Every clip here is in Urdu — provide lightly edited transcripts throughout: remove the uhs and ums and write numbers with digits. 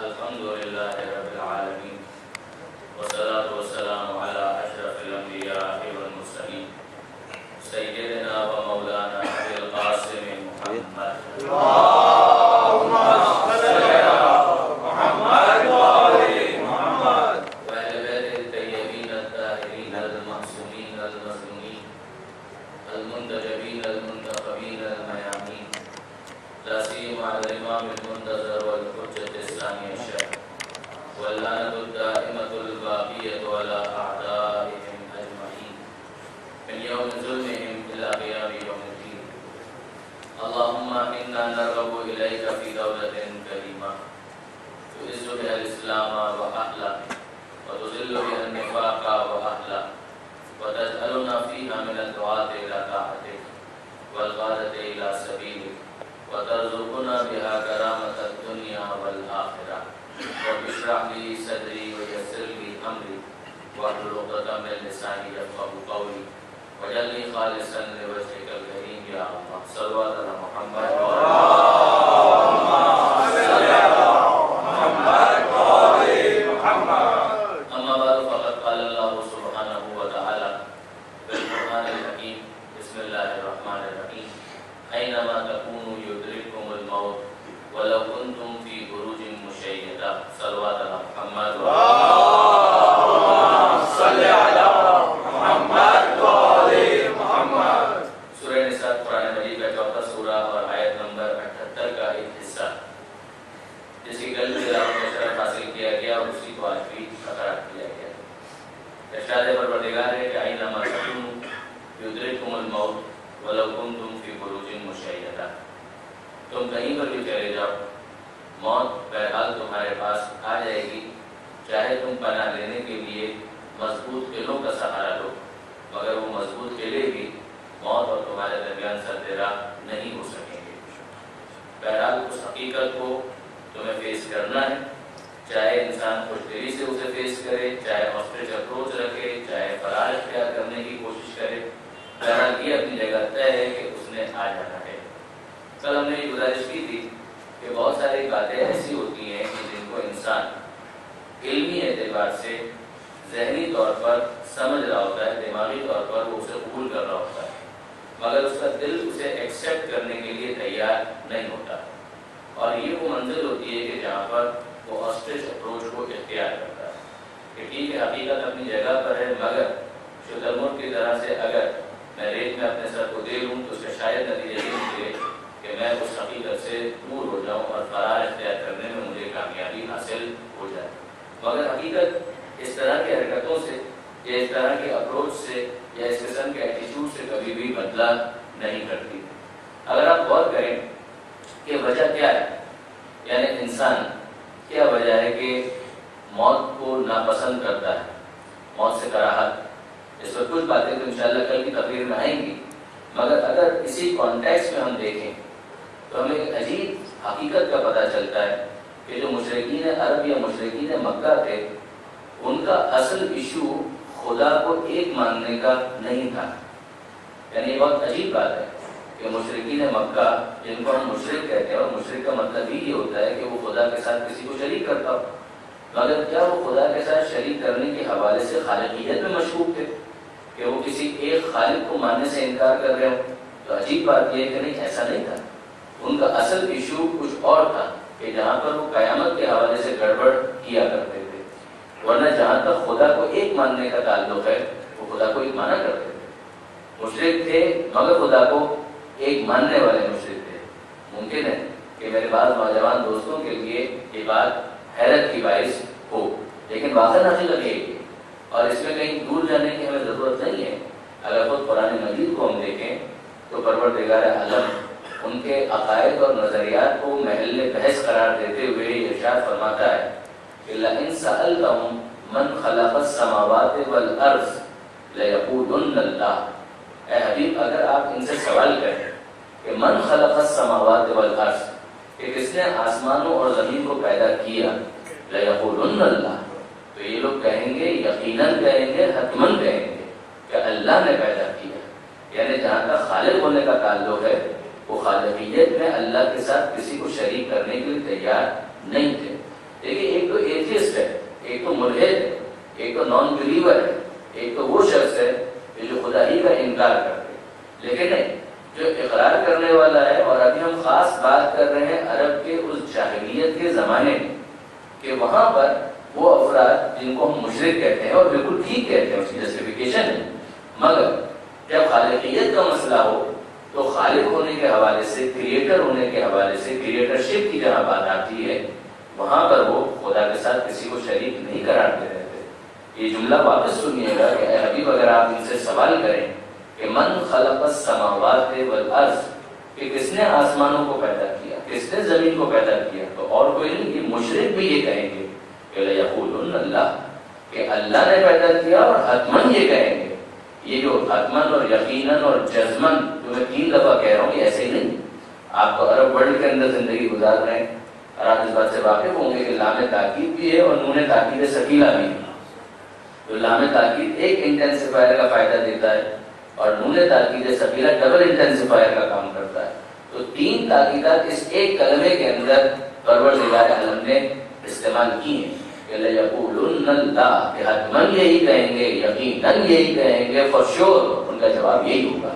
الحمد لله رب العالمين والصلاة والسلام على أشرف الأنبياء والمرسلين سيدنا ومولانا أبي القاسم محمد اللهم صل على محمد وآل محمد وأهل بيته الطيبين الطاهرين المعصومين المظلومين المنتجبين المنتخبين الميامين لا سيما على الإمام المنتظر والحجة الثانية الشرع واللعنة الدائمة الباقية على أعدائهم أجمعين من يوم ظلمهم إلى قيام يوم الدين. اللهم إنا نرغب إليك في دولة كريمة تعز بها الإسلام وأهله وتذل بها النفاق وأهله وتجعلنا فيها من الدعاة إلى طاعتك والغادة إلى سبيلك وترزقنا بها كرامة الدنيا والآخرة. رب اشرح لي صدري ويسر لي أمري واحلل عقدة من لساني يفقهوا قولي واجعلني خالصا لوجهك الكريم يا الله. صلوات على محمد اللهم صل على محمد وآل محمد. أما بعد فقد قال الله سبحانه وتعالى في القرآن الحكيم بسم الله الرحمن الرحيم أينما تكونوا يدرككم الموت ولو كنتم في بروج مشيدة. صلوات على محمد اللهم صل على محمد وآل محمد. سورہ نساء قرآن مجید کا چوتھا سورہ اور آیت نمبر 78 کا ایک حصہ جس کی کل تلاوت میں شرف حاصل کیا گیا اور اسی کو آج بھی برقرار کیا گیا. ارشاد پروردگار ہے کہ أينما تكونوا يدرككم الموت ولو كنتم في بروج مشيدة. تم کہیں پر بھی چلے جاؤ موت بہرحال تمہارے پاس آ جائے گی چاہے تم پناہ لینے کے لیے مضبوط قلعوں کا سہارا لو مگر وہ مضبوط قلعے بھی موت اور تمہارے درمیان سردیرا نہیں ہو سکیں گے. بہرحال اس حقیقت کو تمہیں فیس کرنا ہے چاہے انسان خوش دلی سے اسے فیس کرے چاہے آسٹرچ اپروچ رکھے چاہے فرار اختیار کرنے کی کوشش کرے. بہرحال یہ اپنی جگہ طے ہے کہ اس نے آ جانا ہے. کل ہم نے یہ گزارش کی تھی کہ بہت ساری باتیں ایسی ہوتی ہیں کہ جن کو انسان علمی اعتبار سے ذہنی طور پر سمجھ رہا ہوتا ہے دماغی طور پر وہ اسے قبول کر رہا ہوتا ہے مگر اس کا دل اسے ایکسیپٹ کرنے کے لیے تیار نہیں ہوتا. اور یہ وہ منزل ہوتی ہے کہ جہاں پر وہ آسٹرچ اپروچ کو اختیار کرتا ہے کہ ٹھیک ہے حقیقت اپنی جگہ پر ہے مگر شترمرغ کی طرح سے اگر میں ریت میں اپنے سر کو دے لوں تو اس کا شاید نتیجہ یہ نکلے کہ میں اس حقیقت سے دور ہو جاؤں اور فرار اختیار کرنے میں مجھے کامیابی حاصل ہو جائے. مگر حقیقت اس طرح کی حرکتوں سے یا اس طرح کے اپروچ سے یا اس قسم کے ایٹیٹیوڈ سے کبھی بھی بدلا نہیں کرتی. اگر آپ غور کریں کہ وجہ کیا ہے یعنی انسان کیا وجہ ہے کہ موت کو ناپسند کرتا ہے موت سے کراہت. اس پر کچھ باتیں تو انشاءاللہ کل کی تقریر میں آئیں گی مگر اگر اسی کانٹیکسٹ میں ہم دیکھیں تو ہمیں ایک عجیب حقیقت کا پتہ چلتا ہے کہ جو مشرکین عرب یا مشرکین مکہ تھے ان کا اصل ایشو خدا کو ایک ماننے کا نہیں تھا. یعنی یہ بہت عجیب بات ہے کہ مشرکین مکہ جن کو ہم مشرک کہتے ہیں اور مشرک کا مطلب ہی یہ ہوتا ہے کہ وہ خدا کے ساتھ کسی کو شریک کرتا ہو مگر کیا وہ خدا کے ساتھ شریک کرنے کے حوالے سے خالقیت میں مشکوک تھے کہ وہ کسی ایک خالق کو ماننے سے انکار کر رہے ہوں. تو عجیب بات یہ ہے کہ نہیں ایسا نہیں تھا. ان کا اصل ایشو کچھ اور تھا کہ جہاں پر وہ قیامت کے حوالے سے گڑبڑ کیا کرتے تھے ورنہ جہاں تک خدا کو ایک ماننے کا تعلق ہے وہ خدا کو ایک مانا کرتے تھے. مشرک تھے مگر خدا کو ایک ماننے والے مشرک تھے. ممکن ہے کہ میرے بعض نوجوان دوستوں کے لیے یہ بات حیرت کی باعث ہو لیکن واقع حقیقت یہ ہے اور اس میں کہیں دور جانے کی ہمیں ضرورت نہیں ہے. اگر خود قرآن مجید کو ہم دیکھیں تو پروردگار عالم ان کے عقائد اور نظریات کو محل بحث قرار دیتے ہوئے ارشاد فرماتا ہے کہ لئن سألتهم من خلق السماوات والارض لیقولن اللہ. اے حبیب اگر آپ ان سے سوال کریں کہ من خلق السماوات والارض کہ کس نے آسمانوں اور زمین کو پیدا کیا لیقولن اللہ تو یہ لوگ کہیں گے یقیناً کہیں گے حتماً کہیں گے کہ اللہ نے پیدا کیا. یعنی جہاں تک خالق ہونے کا تعلق ہے وہ خالقیت میں اللہ کے ساتھ کسی کو شریک کرنے کے لیے تیار نہیں تھے. دیکھیے کہ وہاں پر وہ افراد جن کو ہم مشرک کہتے ہیں، اور بالکل ٹھیک کہتے ہیں، اس کی جسٹیفیکیشن ہے، مگر جب خالقیت کا مسئلہ ہو تو خالق ہونے کے حوالے سے، کریٹر ہونے کے حوالے سے، کریٹرشپ کی جہاں بات آتی ہے وہاں پر وہ خدا کے ساتھ کسی کو شریک نہیں قرار دے رہتے۔ یہ جملہ واپس سنیے گا کہ اے حبیب، اگر آپ ان سے سوال کریں کہ من خلق السماوات والارض، کہ کس نے آسمانوں کو پیدا کیا، کس نے زمین کو پیدا کیا، تو اور کوئی نہیں، یہ مشرک بھی یہ کہیں گے کہ لَيَقُولُنَّ اللَّهُ، کہ اللہ نے پیدا کیا، اور حتماً یہ کہیں گے۔ یہ جو حتماً اور یقیناً اور جزماً جو میں 3 دفعہ کہہ رہا ہوں، یہ ایسے ہی نہیں۔ آپ تو عرب ورلڈ کے اندر زندگی گزار رہے ہیں اور آپ اس بات سے واقف ہوں گے کہ لام تاکید بھی ہے اور نون تاکید ثقیلہ بھی ہے۔ تو لام تاکید ایک انٹینسیفائر کا فائدہ دیتا ہے اور نون تاکید ثقیلہ ڈبل انٹینسیفائر کا کام کرتا ہے۔ تو 3 تاکیدات اس ایک کلمے کے اندر پروردگار عالم نے استعمال کی ہیں کہ لَيَقُولُنَّ اللَّهُ، کہ حتماً یہی کہیں گے، یقیناً یہی کہیں گے، فور شیور ان کا جواب یہی ہوگا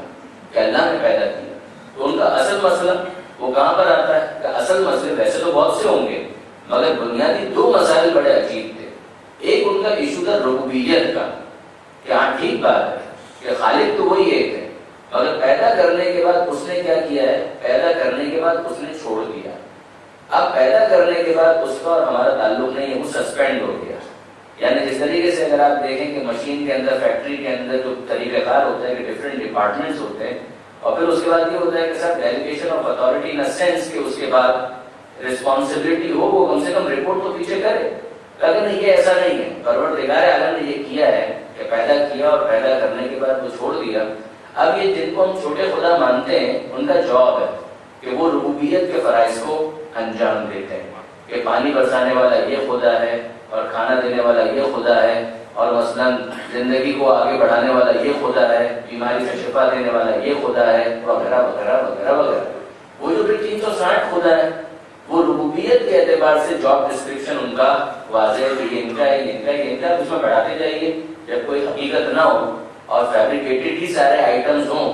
کہ اللہ نے پیدا کیا۔ تو ان کا اصل مسئلہ وہ کہاں پر آتا ہے کہ اصل مسئلے ویسے تو بہت سے ہوں گے، مگر بنیادی 2 مسائل بڑے عجیب تھے۔ ایک ان کا ایشو تھا ربوبیت کا، کہ ہاں ٹھیک بات ہے کہ خالق تو وہی ایک ہے، مگر پیدا کرنے کے بعد اس نے کیا کیا ہے، پیدا کرنے کے بعد اس نے چھوڑ دیا۔ اب پیدا کرنے کے بعد اس کا اور ہمارا تعلق نہیں ہے، وہ سسپینڈ ہو گیا۔ یعنی جس طریقے سے اگر آپ دیکھیں کہ مشین کے اندر، فیکٹری کے اندر جو طریقہ کار ہوتا ہے کہ ڈفرینٹ ڈپارٹمنٹس ہوتے ہیں، اور پھر اس کے بعد یہ ہوتا ہے کہ sir delegation of authority in sense کہ اس کے بعد رسپانسبلٹی ہو، وہ کم سے کم رپورٹ تو پیچھے کرے۔ لیکن یہ ایسا نہیں ہے، پروردگار عالم نے یہ کیا ہے کہ پیدا کیا اور پیدا کرنے کے بعد وہ چھوڑ دیا۔ اب یہ جن کو ہم چھوٹے خدا مانتے ہیں ان کا جواب ہے کہ وہ ربوبیت کے فرائض کو انجام دیتے ہیں کہ پانی برسانے والا یہ خدا ہے، اور کھانا دینے والا یہ خدا ہے، اور مثلاً زندگی کو آگے بڑھانے والا یہ خدا ہے، بیماری سے شفا دینے والا یہ خدا ہے، وغیرہ وغیرہ وغیرہ وغیرہ۔ وہ جو 360 خدا ہے، وہ ربوبیت کے اعتبار سے جاب ڈسکرپشن ان کا واضح ہے کہ یہ ان کا ہے، یہ ان کا ہے، یہ ان کا ہے۔ اس میں بڑھاتے جائیے، جب کوئی حقیقت نہ ہو اور فیبریکیٹڈ ہی سارے آئٹمز ہوں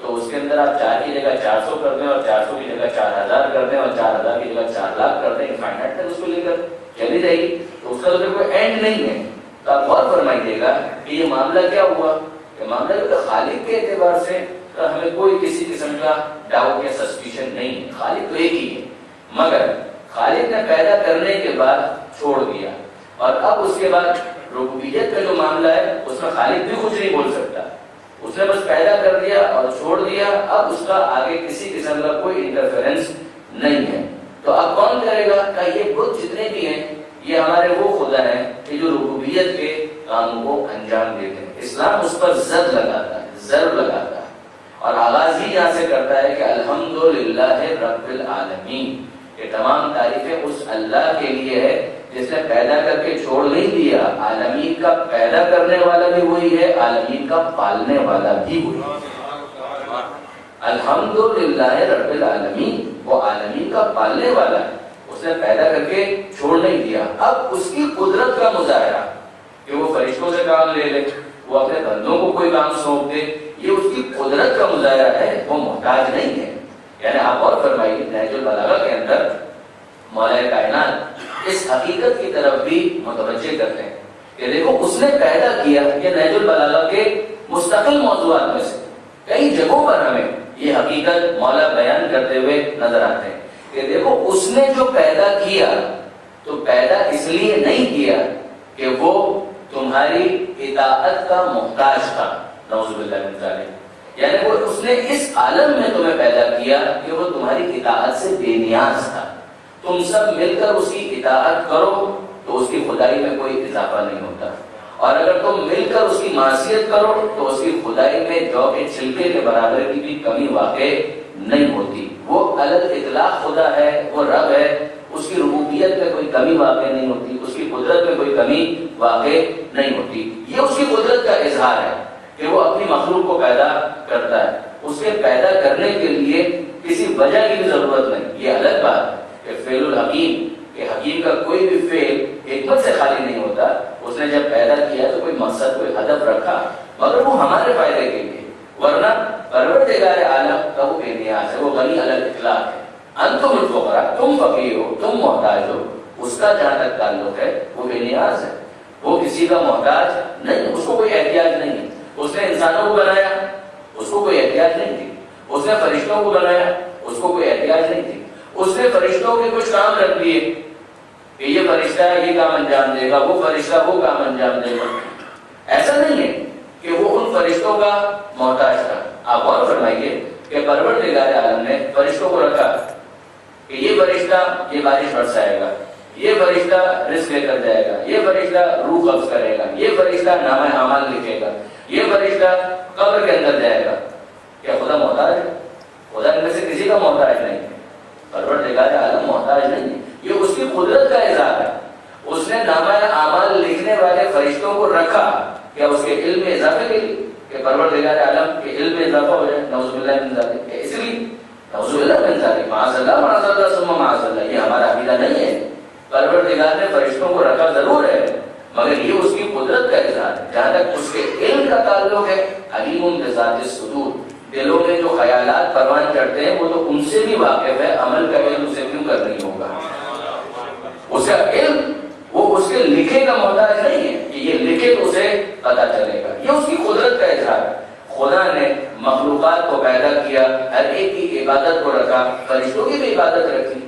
تو اس کے اندر آپ 4 کی جگہ 400 کر دیں، اور 400 کی جگہ 4000 کر دیں، اور 4000 کی جگہ 4 لاکھ کر دیں، انفائنائٹ تک اس کو لے کر چلی رہے گی، تو اس کا تو کوئی اینڈ نہیں ہے۔ تو آپ غور فرمائیے گا کہ یہ معاملہ کیا ہوا، کہ معاملہ خالق کے اعتبار سے ہمیں کوئی کسی قسم کا ڈاؤٹ یا سسپیشن نہیں ہے، خالق تو ایک ہی ہے، مگر خالق نے پیدا کرنے کے بعد چھوڑ دیا، اور اب اس کے بعد ربوبیت کا جو معاملہ ہے اس میں خالق بھی کچھ نہیں بول سکتا۔ اس نے بس پیدا کر دیا اور چھوڑ دیا، اب اس کا آگے کسی قسم کا کوئی انٹرفیرنس نہیں ہے۔ تو اب کون کرے گا کہ یہ بت جتنے بھی ہیں یہ ہمارے وہ خدا ہیں کہ جو ربوبیت کے کاموں کو انجام دیتے ہیں۔ اسلام اس پر زد لگاتا ہے، ضرب لگاتا ہے، اور آغاز ہی یہاں سے کرتا ہے کہ الحمدللہ رب العالمین، کہ تمام تعریفیں اس اللہ کے لیے ہے جس نے پیدا کر کے چھوڑ نہیں دیا۔ عالمین کا پیدا کرنے والا بھی وہی ہے، عالمین کا پالنے والا بھی وہی ہے۔ الحمدللہ رب العالمین، وہ عالمین کا پالنے والا ہے، اس نے پیدا کر کے چھوڑ نہیں دیا۔ اب اس کی قدرت کا مظاہرہ کہ وہ فرشتوں سے کام لے لے، وہ اپنے بندوں کو کوئی کام سونپ دے، یہ اس کی قدرت کا مظاہرہ ہے، وہ محتاج نہیں ہے۔ یعنی آپ اور فرمائیے، نہج البلاغہ کے اندر مولا کائنات اس حقیقت کی طرف بھی متوجہ کرتے ہیں کہ دیکھو اس نے پیدا کیا۔ یہ نہج البلاغہ کے مستقل موضوعات میں سے کئی جگہوں پر ہمیں یہ حقیقت مولا بیان کرتے ہوئے نظر آتے ہیں کہ دیکھو اس نے جو پیدا کیا تو پیدا اس لیے نہیں کیا کہ وہ تمہاری اطاعت کا محتاج تھا، نعوذ باللہ من ذالک۔ یعنی وہ اس نے اس عالم میں تمہیں پیدا کیا کہ وہ تمہاری اطاعت سے بے نیاز تھا۔ تم سب مل کر اس کی اطاعت کرو تو اس کی خدائی میں کوئی اضافہ نہیں ہوتا، اور اگر تم مل کر اس کی معصیت کرو تو اس کی خدائی میں جو کے چھلکے کے برابر کی بھی کمی واقع نہیں ہوتی۔ وہ الگ اطلاق خدا ہے، وہ رب ہے، اس کی ربوبیت میں کوئی کمی واقع نہیں ہوتی، اس کی قدرت میں کوئی کمی واقع نہیں ہوتی۔ یہ اس کی قدرت کا اظہار ہے کہ وہ اپنی مخلوق کو پیدا کرتا ہے۔ اس کے پیدا کرنے کے لیے کسی وجہ کی بھی ضرورت نہیں۔ یہ الگ بات ہے کہ فعل الحکیم، کہ حکیم کا کوئی بھی فعل حکمت سے خالی نہیں ہوتا۔ اس نے جب پیدا کیا تو کوئی مقصد، کوئی ہدف رکھا، مگر وہ ہمارے فائدے کے لیے، ورنہ پروردگار عالم کا وہ بے نیاز ہے، وہ غنی الگ اطلاق ہے۔ انتم الفقراء، تم فقیر ہو، تم محتاج ہو، اس کا جہاں تک تعلق ہے وہ بے نیاز ہے، وہ کسی کا محتاج نہیں، اس کو کوئی احتیاج نہیں ہے۔ اس نے انسانوں کو بنایا، اس کو کوئی احتیاج نہیں تھی۔ اس نے فرشتوں کو بنایا، اس کو کوئی احتیاج نہیں تھی۔ اس نے فرشتوں کے کچھ کام رکھ دیے کہ یہ فرشتہ یہ کام انجام دے گا، وہ فرشتہ وہ کام انجام دے گا۔ ایسا نہیں ہے کہ وہ ان فرشتوں کا محتاج تھا۔ آپ غور فرمائیے کہ پروردگار عالم نے فرشتوں کو رکھا کہ یہ فرشتہ یہ بارش برسائے گا، یہ فرشتہ رزق لے کر جائے گا، یہ فرشتہ روح قبض کرے گا، یہ فرشتہ نامہ اعمال لکھے گا، یہ فرشتہ قبر کے اندر جائے گا۔ کیا خدا محتاج ہے؟ خدا ان میں سے کسی کا محتاج نہیں ہے۔ پروردگار عالم محتاج نہیں ہے، یہ اس کی قدرت کا اظہار ہے۔ اس نے نامہ اعمال لکھنے والے فرشتوں کو رکھا کیا اس کے علم میں اضافے کے لیے کہ پروردگار عالم کے علم میں اضافہ ہو جائے؟ نعوذ باللہ من ذالک، اس لیے نعوذ باللہ من ذالک، معاذ اللہ معاذ اللہ ثم معاذ اللہ، یہ ہمارا عقیدہ نہیں ہے۔ پروردگار نے فرشتوں کو رکھا ضرور ہے، مگر یہ اس کی قدرت کا اظہار ہے۔ جہاں تک اس کے علم کا تعلق ہے، علیم بذات الصدور، دلوں میں جو خیالات پروان چڑھتے ہیں وہ تو ان سے بھی واقف ہے، عمل کا علم اسے کیوں کر نہیں ہوگا؟ اس کا علم وہ اس کے لکھے کا محتاج نہیں ہے کہ یہ لکھے تو اسے پتا چلے گا، یہ اس کی قدرت کا اظہار ہے۔ خدا نے مخلوقات کو پیدا کیا، ہر ایک کی عبادت کو رکھا، فرشتوں کی بھی عبادت رکھی۔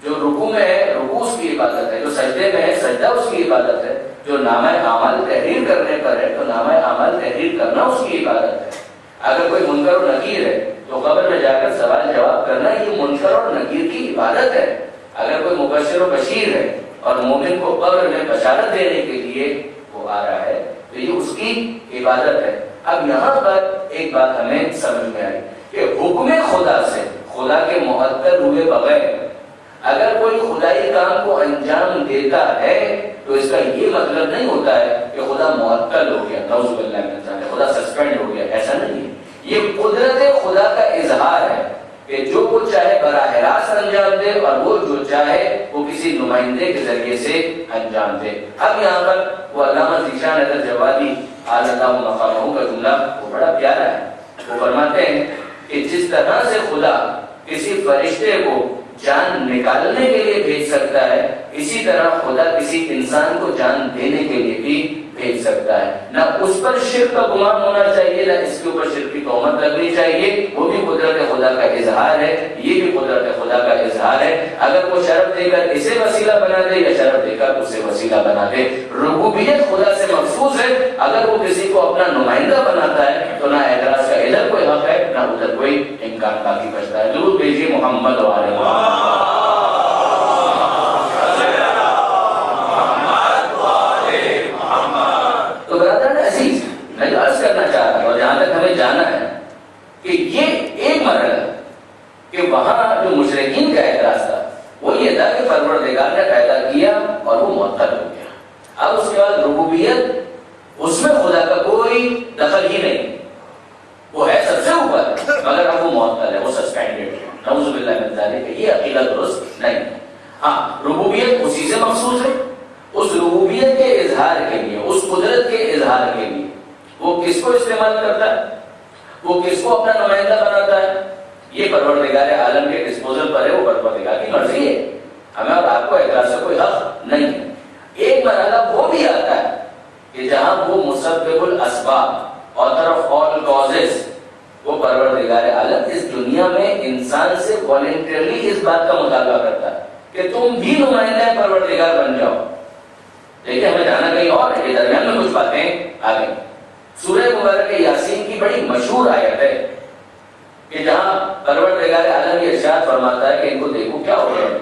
جو رکوع میں ہے رکوع اس کی عبادت ہے، جو سجدے میں ہے سجدہ اس کی عبادت ہے، جو نامہ اعمال تحریر کرنے پر ہے تو نامہ اعمال تحریر کرنا اس کی عبادت ہے۔ اگر کوئی منکر و نکیر ہے تو قبر میں جا کر سوال جواب کرنا یہ منکر اور نکیر کی عبادت ہے۔ اگر کوئی مبشر و بشیر ہے اور مومن کو قبر میں بشارت دینے کے لیے وہ آ رہا ہے تو یہ اس کی عبادت ہے۔ اب یہاں پر ایک بات ہمیں سمجھ میں آئی کہ حکم خدا سے، خدا کے معطل ہوئے بغیر اگر کوئی خدائی کام کو انجام دیتا ہے تو اس کا یہ مطلب نہیں ہوتا ہے کہ خدا معطل ہو گیا، نعوذ باللہ من ذالک، خدا سسپینڈ ہو گیا، ایسا نہیں ہے۔ یہ قدرت خدا کا اظہار ہے کہ جو وہ چاہے براہ راست انجام دے اور وہ جو چاہے وہ کسی نمائندے کے ذریعے سے انجام دے۔ اب یہاں پر وہ علامہ ذیشان حضرت جوادی اعلی اللہ مقامہ کا جملہ وہ بڑا پیارا ہے۔ وہ فرماتے ہیں کہ جس طرح سے خدا کسی فرشتے کو جان نکالنے کے لیے بھیج سکتا ہے، اسی طرح خدا کسی انسان کو جان دینے کے لیے بھی بھیج سکتا ہے۔ نہ اس پر شرک کا گمان ہونا چاہیے، نہ اس کے اوپر شرک کی تہمت لگنی چاہیے، وہ بھی قدرت خدا کا اظہار ہے، یہ بھی قدرت خدا کا اظہار ہے۔ اگر وہ شرف دے کر اسے وسیلہ بنا دے یا شرف دے کر اسے وسیلہ بنا دے، ربوبیت خدا سے محفوظ ہے۔ اگر وہ کسی کو اپنا نمائندہ بناتا ہے تو نہ اعتراض کا ادھر کوئی حق ہے نہ ادھر کوئی امکان باقی بچتا ہے۔ درود بھیجیے محمد و آل محمد۔ تو برادران عزیز، میں جو عرض کرنا چاہ رہا ہوں اور جہاں تک ہمیں جانا ہے کہ یہ ایک مرحلہ کہ وہاں جو مشرکین کا اعتراض تھا وہ یہ تھا کہ پروردگار نے پیدا کیا اور وہ معطل ہو گیا۔ اب اس کے بعد ربوبیت، اس میں خدا کا کوئی دخل ہی نہیں، وہ ہے سب سے اوپر مگر اب وہ معطل ہے، وہ سسپینڈڈ ہے، نعوذ باللہ من ذالک، یہ عقیدہ درست نہیں ہے۔ ہاں، ربوبیت اسی سے مخصوص ہے، اس ربوبیت کے اظہار کے لیے، اس قدرت کے اظہار کے لیے وہ کس کو استعمال کرتا ہے، وہ کس کو اپنا نمائندہ بناتا ہے، یہ پروردگار عالم کے ڈسپوزل پر ہے، وہ پروردگار کی مرضی ہے، ہمیں اور آپ کو اعتراض سے کوئی حق نہیں ہے۔ ایک مرحلہ وہ بھی آتا ہے کہ جہاں وہ مسبب الاسباب، author of all causes، وہ پروردگار عالم اس دنیا میں انسان سے والنٹرلی اس بات کا مطالبہ کرتا ہے کہ تم بھی نمائندہ پروردگار بن جاؤ۔ لیکن ہمیں جانا کہیں اور ہے، یہ درمیان میں کچھ باتیں آ گئی۔ سورہ مبارکہ یاسین کی بڑی مشہور آیت ہے کہ جہاں پروردگار عالم یہ ارشاد فرماتا ہے کہ ان کو دیکھو کیا ہو رہا ہے،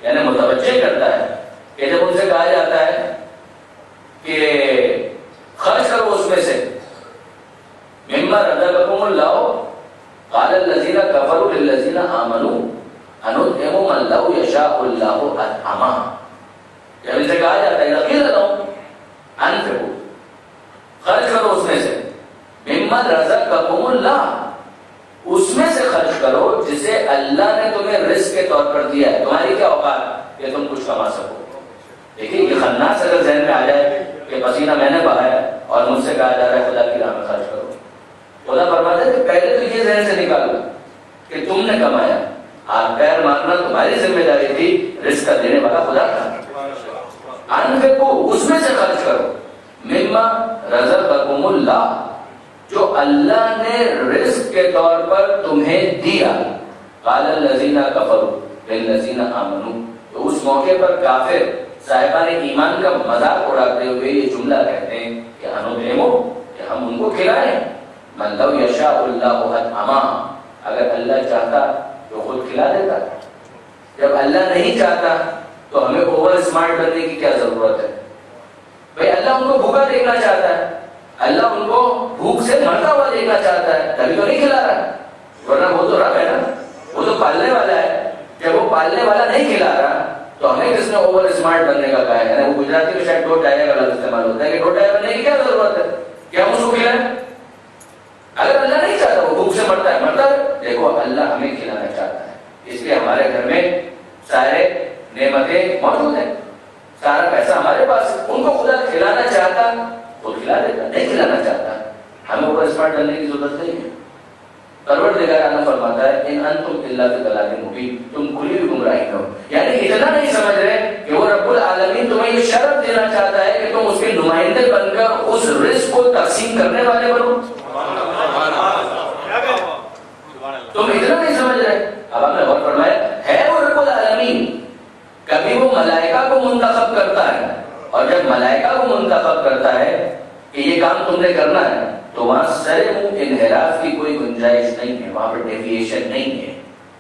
یعنی متوجہ کرتا ہے کہ جب ان سے کہا جاتا ہے کہ خرچ کرو اس میں سے، مما رزقکم اللہ، قال الذین کفروا للذین آمنوا انطعم من لو یشاء اللہ اطعمہ۔ جب ان سے کہا جاتا ہے قیل لهم انفقوا، خرچ کرو اس میں سے، مما رزقکم اللہ، اس میں سے خرچ کرو جسے اللہ نے تمہیں رزق کے طور پر دیا ہے، تمہاری کیا اوقات کہ تم کچھ کما سکو۔ دیکھیے یہ خناس اگر ذہن میں آ جائے کہ پسینہ میں نے بہایا اور مجھ سے کہا جا رہا ہے خدا کی راہ میں خرچ کرو، خدا فرماتا ہے کہ پہلے تو یہ ذہن سے نکالو کہ تم نے کمایا، ہاتھ پیر مارنا تمہاری ذمہ داری تھی، رزق کا دینے والا خدا تھا۔ انفقوا، اس میں سے خرچ کرو، مما رزقکم اللہ، جو اللہ نے رزق کے طور پر تمہیں دیا۔ قال الذین کفروا للذین آمنوا، تو اس موقع پر کافر صاحبان ایمان کا مذاق اڑاتے ہوئے یہ جملہ کہتے ہیں کہ انطعموا، کہ ہم ان کو کھلائیں، من لو یشاء اللہ اطعمہ، اگر اللہ چاہتا تو خود کھلا دیتا، جب اللہ نہیں چاہتا تو ہمیں اوور اسمارٹ بننے کی کیا ضرورت ہے؟ بھئی اللہ ان کو بھوکا دیکھنا چاہتا ہے، اللہ ان کو بھوک سے مرتا ہوا دیکھنا چاہتا ہے، تبھی تو نہیں کھلا رہا ہے، ورنہ وہ تو رب ہے نا، وہ تو پالنے والا ہے، جب وہ پالنے والا نہیں کھلا رہا تو ہمیں کس نے اوور اسمارٹ بننے کا کہا ہے؟ وہ گجراتی میں شاید ڈو ڈایا کا لفظ استعمال ہوتا ہے کہ ڈو ڈایا بننے کی کیا ضرورت ہے کہ ہم اس کو کھلائیں؟ اگر اللہ نہیں چاہتا وہ بھوک سے مرتا ہے، مرتا ہے، دیکھو اللہ ہمیں کھلانا چاہتا ہے، اس لیے ہمارے گھر میں سارے نعمتیں موجود ہیں، سارا پیسہ ہمارے پاس، ان کو خدا کھلانا چاہتا خود کھلا دیتا، نہیں کھلانا چاہتا ہمیں اوور اسمارٹ بننے کی ضرورت نہیں ہے۔ پروردگار عالم فرماتا ہے ان انتم الا فی ضلال مبین، تم کھلی ہوئی گمراہی میں ہو، یعنی اتنا نہیں سمجھ رہے کہ وہ رب العالمین تمہیں یہ شرف دینا چاہتا ہے کہ تم اس کے نمائندے بن کر اس رزق کو تقسیم کرنے والے بنو، تم اتنا نہیں سمجھ رہے۔ اب آپ نے غور فرمایا ہے وہ رب العالمین، کبھی وہ ملائکہ کو منتخب کرتا ہے، اور جب ملائکہ کو منتخب کرتا ہے کہ یہ کام تم نے کرنا ہے تو وہاں سر منہ انحراف کی کوئی گنجائش نہیں ہے، وہاں پر ڈیویشن نہیں ہے،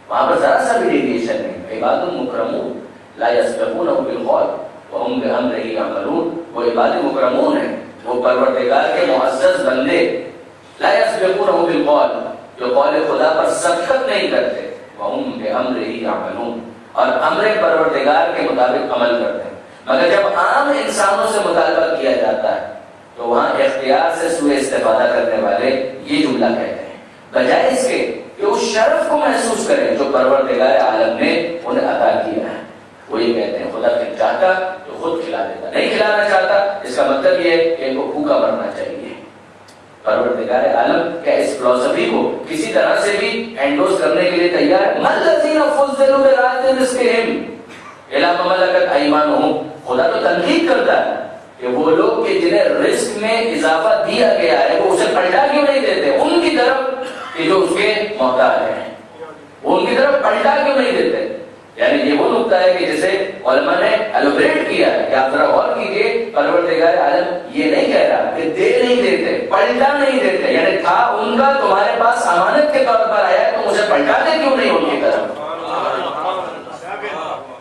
وہاں پر ذرا سا بھی ڈیویشن نہیں۔ عباد مکرمون لا یسبقونہ بالقول وہم بامرہ یعملون، وہ عباد مکرمون ہیں، وہ پروردگار کے معزز بندے، لا یسبقونہ بالقول، جو قول خدا پر سبقت نہیں کرتے، وہم بامرہ یعملون، اور امر پروردگار کے مطابق عمل کرتے ہیں۔ مگر جب عام انسانوں سے مطالبہ کیا جاتا ہے تو وہاں اختیار سے سوء استفادہ کرنے والے یہ جملہ کہتے ہیں، بجائے اس کے کہ اس شرف کو محسوس کریں جو پروردگار عالم نے انہیں عطا کیا ہے۔ وہ یہ کہتے ہیں خدا پھر چاہتا تو خود کھلا دیتا، نہیں کھلانا چاہتا اس کا مطلب یہ ہے کہ ان کو بھوکا مرنا چاہیے۔ پروردگار عالم کیا اس فلسفی کو کسی طرح سے بھی انڈوز کرنے کے لیے تیار ہے؟ من الذین فضلوا براد رزقہم الی ما ملکت ایمانہم، خدا تو تنقید کرتا ہے کہ وہ لوگ کہ جنہیں رزق میں اضافہ دیا گیا ہے وہ اسے پلٹا کیوں نہیں دیتے ان کی طرف کہ جو اس کے محتاج ہیں، وہ ان کی طرف پلٹا کیوں نہیں دیتے؟ یعنی یہ وہ نقطہ ہے کہ جسے علماء نے ایلوبریٹ کیا ہے کہ آپ ذرا غور کیجیے، پروردگار عالم یہ نہیں کہہ رہا کہ دے نہیں دیتے، پلٹا نہیں دیتے، یعنی تھا ان کا تمہارے پاس امانت کے طور پر آیا تو مجھے پلٹاتے کیوں نہیں ان کی طرف؟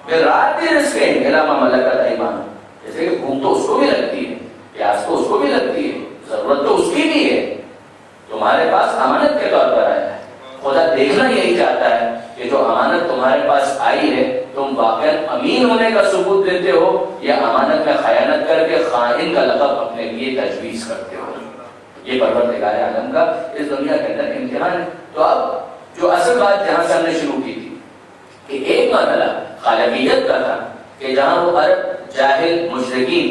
پھر رات ہی رزق ہے علامہ ملکت ایمان، جیسے کہ بھوک تو اس کو بھی لگتی ہے، پیاس تو اس کو بھی لگتی ہے، ضرورت تو اس کی بھی ہے، تمہارے پاس امانت کے طور پر آیا ہے۔ خدا دیکھنا یہی چاہتا ہے کہ جو امانت تمہارے پاس آئی ہے تم واقعا امین ہونے کا ثبوت دیتے ہو یا امانت میں خیانت کر کے خائن کا لقب اپنے لیے تجویز کرتے ہو۔ یہ پروردگار عالم کا اس دنیا کے اندر امتحان ہے۔ تو اب جو اصل بات جہاں سے ہم نے شروع کی تھی کہ ایک مرحلہ خالقیت کا تھا کہ جہاں وہ عرب جاہل مشرکین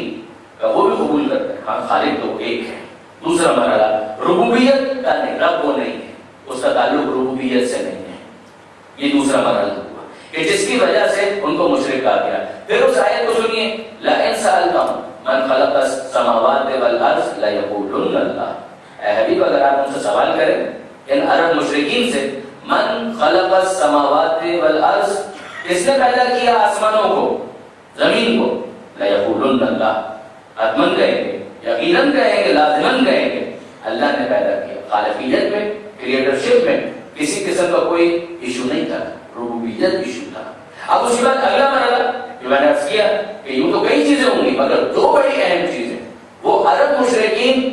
کا وہ بھی قبول کرتے ہیں ہاں خالق تو ایک ہے۔ دوسرا مرحلہ ربوبیت کا نہیں، رب وہ نہیں ہے، اس کا تعلق ربوبیت سے نہیں ہے، یہ دوسرا مرحلہ ہوا کہ جس کی وجہ سے ان کو مشرک کہا گیا۔ پھر اس آیت کو سنیے، لئن سألتهم من خلق السماوات والارض لیقولن اللہ، اے حبیب اگر آپ ان سے سوال کریں ان عرب مشرکین سے، من خلق السماوات والارض، کس نے پیدا کیا آسمانوں کو زمین کو، لیقولن اللہ، حتمن کہیں گے، یقیناً کہیں گے، لازماً کہیں گے اللہ نے پیدا کیا۔ خالقیت میں کریٹرشپ میں کسی قسم کا کوئی ایشو نہیں تھا، ربوبیت ایشو تھا۔ اب اس کے بعد اگلا مرحلہ جو میں نے عرض کیا کہ یوں تو کئی چیزیں ہوں گی مگر دو بڑی اہم چیزیں، وہ عرب مشرکین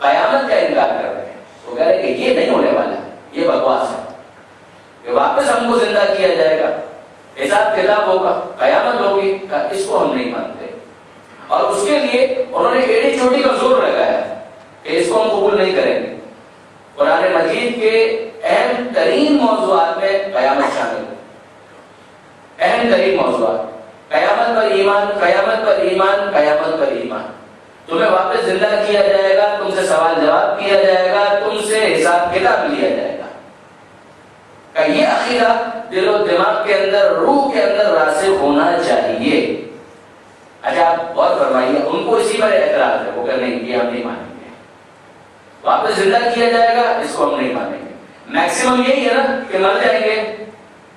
قیامت کا انکار کر رہے ہیں، وہ کہہ رہے ہیں کہ یہ نہیں ہونے والا، یہ بکواس ہے کہ واپس ہم کو زندہ کیا جائے گا، حساب کتاب ہوگا، قیامت ہوگی، اس کو ہم نہیں مانتے۔ اور اس کے لیے انہوں نے ایڑی چوٹی کا زور لگایا کہ اس کو ہم قبول نہیں کریں گے۔ قرآن مجید کے اہم ترین موضوعات میں قیامت شامل ہے، اہم ترین موضوعات، قیامت پر ایمان، قیامت پر ایمان، قیامت پر ایمان، تمہیں واپس زندہ کیا جائے گا، تم سے سوال جواب کیا جائے گا، تم سے حساب کتاب لیا جائے گا۔ کہ یہ عقیدہ دل و دماغ کے اندر، روح کے اندر راسخ ہونا چاہیے. اچھا آپ غور فرمائیے، ان کو اسی پر اعتراض ہے، وہ کہ نہیں یہ ہم نہیں مانیں گے، واپس زندہ کیا جائے گا اس کو ہم نہیں مانیں گے. میکسیمم یہی ہے نا کہ مر جائیں گے،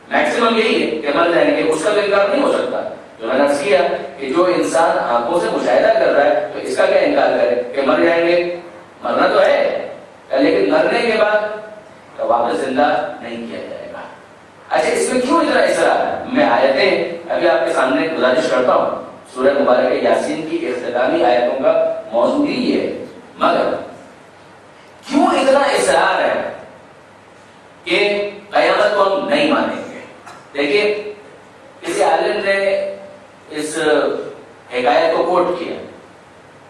میکسیمم یہی ہے کہ مر جائیں گے، اس کا تو انکار نہیں ہو سکتا. جو میں نے عرض کیا کہ جو انسان آنکھوں سے مشاہدہ کر رہا ہے تو اس کا کیا انکار کرے کہ مر جائیں گے؟ مرنا تو ہے، لیکن مرنے کے بعد تو واپس زندہ نہیں کیا جائے گا. اچھا اس میں کیوں اتنا اصرار ہے؟ میں آیتیں ابھی آپ کے سامنے گزارش کرتا ہوں. سورہ مبارکہ یاسین کی اختتامی آیتوں کا موضوع ہی ہے، مگر کیوں اتنا اصرار ہے کہ قیامت کو ہم نہیں مانیں گے؟ دیکھیے کسی عالم نے اس حکایت کو کوٹ کیا.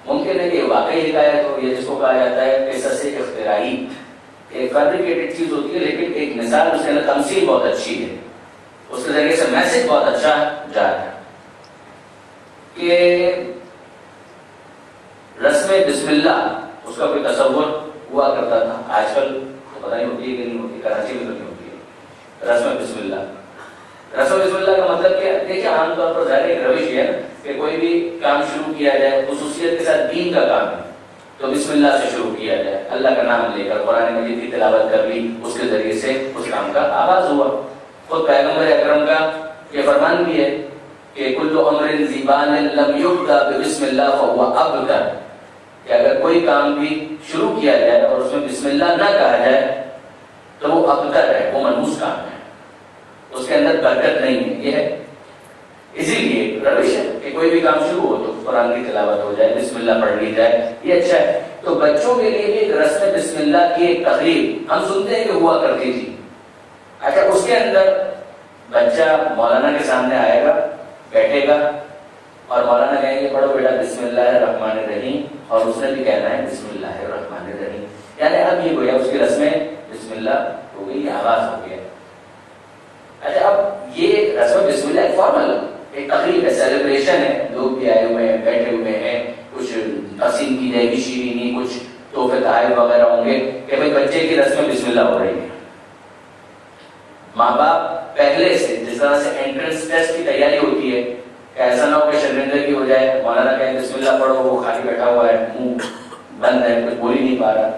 ممکن ہے کہ واقعی حکایت ہو، یہ جس کو کہا جاتا ہے قصص اختراعی، ایک فیبریکیٹڈ چیز ہوتی ہے لیکن ایک مثال اس کے اندر تمثیل بہت اچھی ہے، اس کے ذریعے سے میسج بہت اچھا جا رہا ہے کہ رسم بسم اللہ اس کا کوئی تصور ہوا کرتا تھا. آج کل تو پتہ نہیں ہوتی ہے کہ نہیں ہوتی، کراچی میں تو نہیں ہوتی ہے رسم بسم اللہ. رسم بسم اللہ کا مطلب کیا؟ دیکھیے عام طور پر ظاہر ایک روش ہے کہ کوئی بھی کام شروع کیا جائے خصوصیت کے ساتھ دین کا کام ہے تو بسم اللہ سے شروع کیا جائے، اللہ کا نام لے کر قرآن مجید کی تلاوت کر لی، اس کے ذریعے سے اس کام کا آغاز ہوا. خود پیغمبر اکرم کا یہ فرمان بھی ہے کہ کل امر ذی بال لم یبدأ بسم اللہ فهو ابتر، کہ اگر کوئی کام بھی شروع کیا جائے اور اس میں بسم اللہ نہ کہا جائے تو وہ ابتر ہے، وہ منحوس کام ہے، اس کے اندر برکت نہیں ہے. یہ ہے اسی لیے روش ہے کہ کوئی بھی کام شروع ہو تو قرآن کی تلاوت ہو جائے، بسم اللہ پڑھ لی جائے، یہ اچھا ہے. تو بچوں کے لیے بھی ایک رسم بسم اللہ کی ایک تقریب ہم سنتے ہیں کہ ہوا کرتی تھی. اچھا اس کے اندر بچہ مولانا کے سامنے آئے گا، بیٹھے گا اور مولانا کہیں گے پڑھو بیٹا بسم اللہ الرحمن الرحیم، اور اس نے بھی کہنا ہے بسم اللہ الرحمن الرحیم. یعنی اب یہ گویا اس کی رسمیں بسم اللہ ہو گئی، آغاز ہو گیا. اچھا اب یہ رسم بسم اللہ ایک فارمل ایک تقریب ہے، سیلیبریشن ہے، لوگ بھی آئے ہوئے ہیں، بیٹھے ہوئے ہیں، کچھ تقسیم کی جائے گی شیرینی، کچھ تحفے تحائف وغیرہ ہوں گے کہ بھائی بچے کی رسم بسم اللہ ہو رہی ہے. ماں باپ پہلے سے جس طرح سے انٹرنس ٹیسٹ کی تیاری ہوتی ہے کہ ایسا نہ ہو کہ شرمندگی ہو جائے، مولانا کہیں بسم اللہ پڑھو، وہ خالی بیٹھا ہوا ہے، منہ بند ہے، کچھ بول ہی نہیں پا رہا،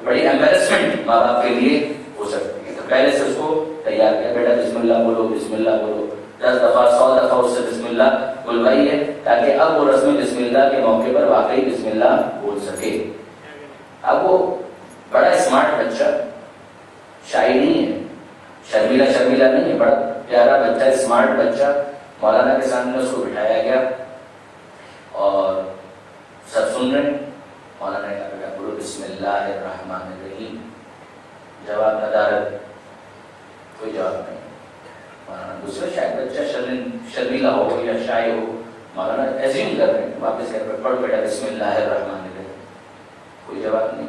بڑی ایمبیرسمنٹ ماں باپ کے لیے ہو سکتی ہے. تو پہلے سے اس کو تیار کیا، بیٹا بسم اللہ بولو، بسم اللہ بولو، 10 دفعہ 100 دفعہ اس سے بسم اللہ بلوائی ہے تاکہ اب وہ رسم بسم اللہ کے موقع پر واقعی بسم اللہ بول سکے. اب وہ بڑا اسمارٹ بچہ، شائی نہیں ہے، شرمیلا نہیں ہے، بڑا پیارا بچہ، اسمارٹ بچہ، مولانا کے سامنے اس کو بٹھایا گیا اور سب سن رہے ہیں. مولانا نے کہا بولو بسم اللہ الرحمن الرحیم. جواب ندارت، کوئی جواب نہیں. مولانا دوسرا شاید بچہ شرمیلا ہو یا شائع ہو، مولانا ایزیوم کر رہے ہیں، واپس کہہ رہے پڑھ بیٹا بسم اللہ الرحمن الرحیم. کوئی جواب نہیں.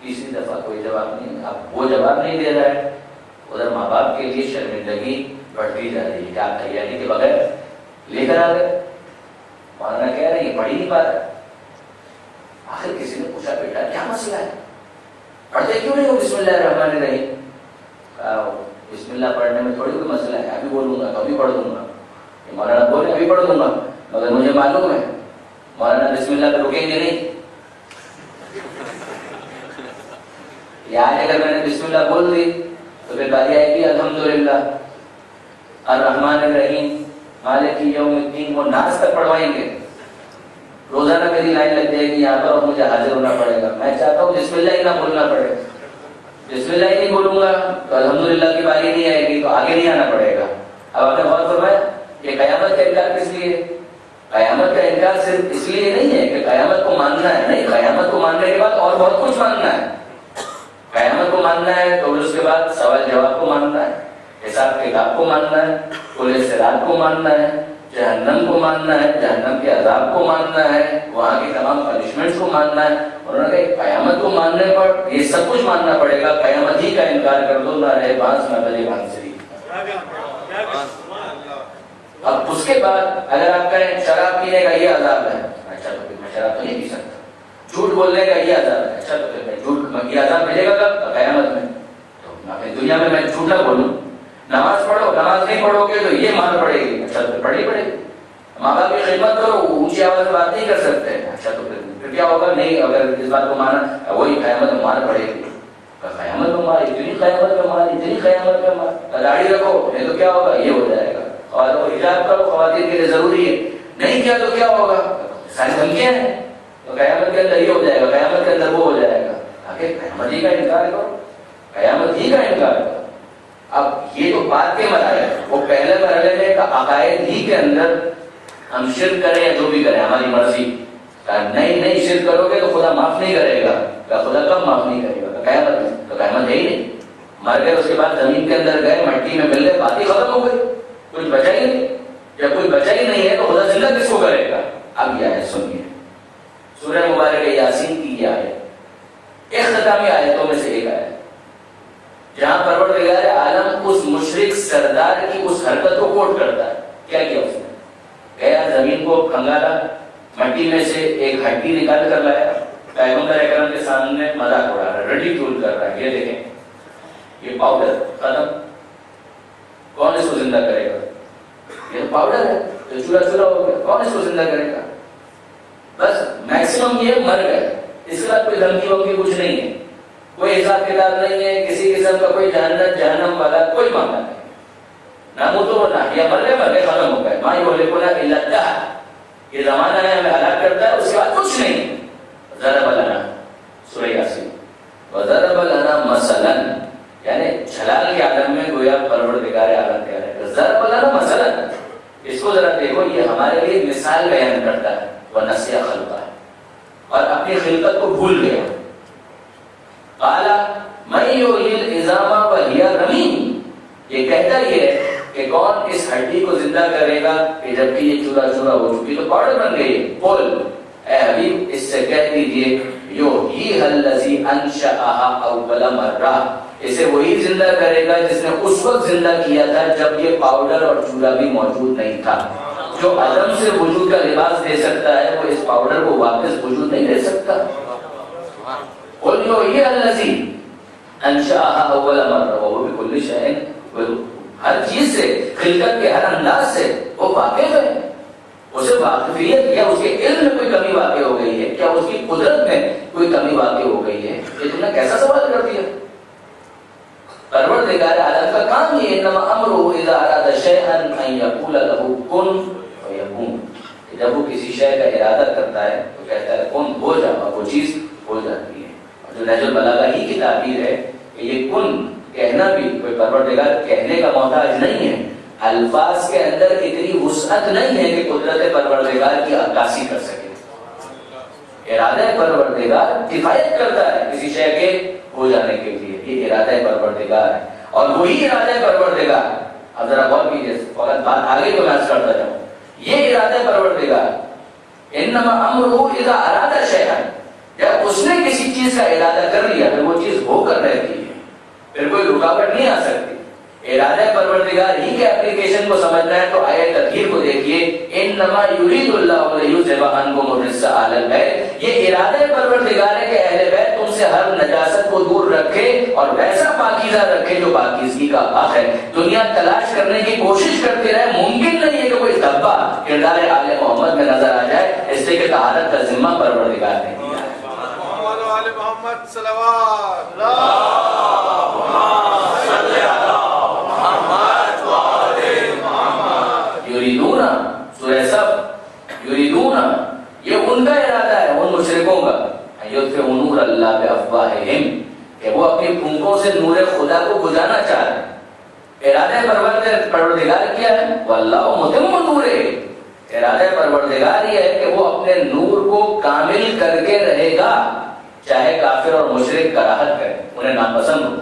تیسری دفعہ کوئی جواب نہیں. اب وہ جواب نہیں دے رہا ہے، ادھر ماں باپ کے لیے شرمندگی بڑھتی جا رہی ہے کہ آپ تیاری کے بغیر لے کر آ گئے. مولانا کہہ رہے یہ پڑھ ہی نہیں پا رہا. آخر کسی نے پوچھا بیٹا کیا مسئلہ ہے، پڑھتے کیوں نہیں ہو بسم اللہ الرحمن الرحیم؟ کہا بسم اللہ پڑھنے میں تھوڑی کوئی مسئلہ ہے، ابھی بولوں گا تو ابھی پڑھ دوں گا. مولانا بولے ابھی پڑھ دوں گا، مگر مجھے معلوم ہے مولانا بسم اللہ پہ رکیں گے نہیں. یار اگر میں نے بسم اللہ بول دی تو پھر باری آئے گی الحمدللہ الرحمن الرحیم مالک یوم الدین، وہ ناز تک پڑھوائیں گے. روزانہ میری لائن لگ جائے گی یہاں پر اور مجھے حاضر ہونا پڑے گا. میں چاہتا ہوں بسم اللہ ہی نہ بولنا پڑے. بسم اللہ ہی نہیں بولوں گا تو الحمدللہ کی باری نہیں آئے گی، تو آگے نہیں آنا پڑے گا. اب آپ نے غور فرمایا کہ قیامت کا انکار کس لیے؟ قیامت کا انکار صرف اس لیے نہیں ہے کہ قیامت کو ماننا ہے، نہیں، قیامت کو ماننے کے بعد اور بہت کچھ ماننا ہے. قیامت کو ماننا ہے تو اس کے بعد سوال جواب کو ماننا ہے، حساب کتاب کو ماننا ہے، کل صراط کو ماننا ہے، جہنم کو ماننا ہے، جہنم کے عذاب کو ماننا ہے، وہاں کی تمام پنشمنٹس کو ماننا ہے. انہوں نے کہا قیامت کو ماننے پر یہ سب کچھ ماننا پڑے گا، قیامت ہی کا انکار کر دو، نہ رہے بانس نہ بجے بانسری. اب اس کے بعد اگر آپ کہیں شراب پینے کا یہ عذاب ہے، اچھا تو پھر میں شراب تو نہیں پی سکتا. جھوٹ بولنے کا یہ عذاب ہے، اچھا تو پھر میں جھوٹ، یہ عذاب ملے گا کب؟ قیامت میں. تو دنیا میں جھوٹ نہ بولوں، نماز پڑھو، نماز نہیں پڑھو گے تو یہ مار پڑے گی، اچھا تو پڑھی پڑے گی. ماں باپ کی خدمت کرو، اونچی آواز میں بات نہیں کر سکتے، اچھا تو پھر کیا ہوگا؟ نہیں، اگر اس بات کو مانا وہی قیامت میں مار پڑے گی. قیامت میں مار، اتنی قیامت میں مار، اتنی قیامت میں مار. داڑھی رکھو نہیں تو کیا ہوگا؟ یہ ہو جائے گا. اور حجاب کرو، خواتین کے لیے ضروری ہے، نہیں کیا تو کیا ہوگا؟ ساری دھمکیاں ہیں. تو قیامت کے اندر یہ ہو جائے گا، قیامت کے اندر وہ ہو جائے گا. آخر قیامت ہی کا انکار کرو، قیامت ہی کا انکار کرو. اب یہ تو بات کے مرحلے ہیں، وہ پہلے مرحلے میں عقائد ہی کے اندر ہم شرک کریں یا جو بھی کریں ہماری مرضی. نہیں شرک کرو گے تو خدا معاف نہیں کرے گا. خدا کب معاف نہیں کرے گا؟ قیامت میں. تو قیامت ہے ہی نہیں. مر گئے، اس کے بعد زمین کے اندر گئے، مٹی میں مل گئے، بات ہی ختم ہو گئی، کچھ بچا ہی نہیں. جب کوئی بچا ہی نہیں ہے تو خدا زندہ کس کو کرے گا؟ اب یہ آیت سنیے، سورہ مبارک یاسین کی یہ آیت اختتامی آیتوں میں سے ایک آیت، جہاں پروردگار عالم اس مشرک سردار کی اس حرکت کو کوٹ کرتا ہے. کیا کیا اس نے؟ گیا زمین کو کھنگالا، مٹی میں سے ایک ہڈی نکال کر لایا، پیغمبر اکرم کے سامنے مذاق اڑا رہا ہے، ریڈیکیول کر رہا ہے. یہ دیکھیں، یہ پاؤڈر ختم، کون اس کو زندہ کرے گا؟ یہ پاؤڈر ہے جو چورا چورا ہو گیا، کون اس کو زندہ کرے گا؟ بس میکسیمم یہ مر گئے. اس کے بعد کوئی دھمکی ومکی کچھ نہیں ہے، کوئی حساب کتاب نہیں ہے، کسی قسم کا کوئی جہنت جہنم والا کوئی معاملہ نہیں. نہ وہ تو نہ یہ مر گئے ختم ہو گئے. ماں یہ بولے کو نہ یہ زمانہ ہے ہمیں ہلاک کرتا ہے، اس کے بعد کچھ نہیں. ضرب لنا سورہ یاسین وضرب لنا مثلا، یعنی جلال کے عالم میں گویا پروردگار عالم کہہ رہے ہیں ضرب لنا مثلا. اس کو ذرا دیکھو، یہ ہمارے لیے مثال بیان کرتا ہے. ونسیٰ خلقہ، اور اپنی خلقت کو بھول گیا. قال من یحیی العظام وہی رمیم، یہ کہتا ہی ہے کہ کون اس ہڈی کو زندہ کرے گا کہ جبکہ یہ چورا چورا ہو چکی تو پاؤڈر بن گئی. قل، اے حبیب اس سے کہہ دیجئے، یحییھا الذی انشأھا اول مرہ، اسے وہی زندہ کرے گا جس نے اس وقت زندہ کیا تھا جب یہ پاؤڈر اور چورا بھی موجود نہیں تھا. جو عدم سے وجود کا لباس دے سکتا ہے وہ اس پاؤڈر کو واپس وجود نہیں دے سکتا. قل یحییھا الذی انشأھا اول مرہ وہو بکل شیء، ہر چیز سے، خلقت کے ہر انداز سے وہ واقف ہے. اسے واقفیت یا اس کے علم میں کوئی کمی واقع ہو گئی ہے؟ کیا اس کی قدرت میں کوئی کمی واقع ہو گئی ہے؟ یہ تم نے کیسا سوال کر دیا؟ پروردگار عالم کا کام یہ انما امرہ اذا اراد شیئا ان یقول له کن فیکون، جب وہ کسی شے کا ارادہ کرتا ہے تو کہتا ہے کن ہو جا، اور وہ چیز ہو جاتی ہے. اور جو نہج البلاغہ ہی کی تعبیر ہے کہ یہ کن کہنا بھی کوئی پروردگار کہنے کا محتاج نہیں ہے. الفاظ کے اندر اتنی وسعت نہیں ہے کہ قدرت پروردگار کی عکاسی کر سکے. ارادہ پروردگار کفایت کرتا ہے کسی شے کے ہو جانے کے لیے. یہ ارادہ پروردگار ہے، اور وہی ارادہ پروردگار، اب ذرا غور کیجیے، فقط بات آگے کو میں کرتا جاؤں. یہ ارادہ پروردگار انما امرہ اذا اراد شیئا، جب اس نے کسی چیز کا ارادہ کر لیا تو وہ چیز ہو کر رہتی ہے، پھر کوئی رکاوٹ نہیں آ سکتی. ارادہ پروردگار ہی کے اپلیکیشن کو سمجھنا ہے تو آیت تطہیر کو دیکھیے، انما یرید اللہ لیذھب عنکم الرجس اہل البیت. یہ ارادہ پروردگار ہے کہ اہل بیت تم سے ہر نجاست کو دور رکھے اور ویسا پاکیزہ رکھے جو پاکیزگی کا حق ہے. دنیا تلاش کرنے کی کوشش کرتی رہے، ممکن نہیں ہے کہ کوئی دھبا کردار آل محمد میں نظر آ جائے، اس لیے کہ طہارت کا ذمہ پروردگار نے دیا ہے. محمد صلوات یریدون، سورہ صف، یریدون یہ ان کا ارادہ ہے، ان مشرکوں کا، یطفئوا نور اللہ بافواہہم، کہ وہ اپنی پھونکوں سے نور خدا کو بجھانا چاہ رہے ہیں. ارادہ پروردگار کیا ہے؟ واللہ متم نورہ، ارادہ پروردگار یہ ہے کہ وہ اپنے نور کو کامل کر کے رہے گا، چاہے کافر اور مشرک کراہت کریں، انہیں ناپسند ہو.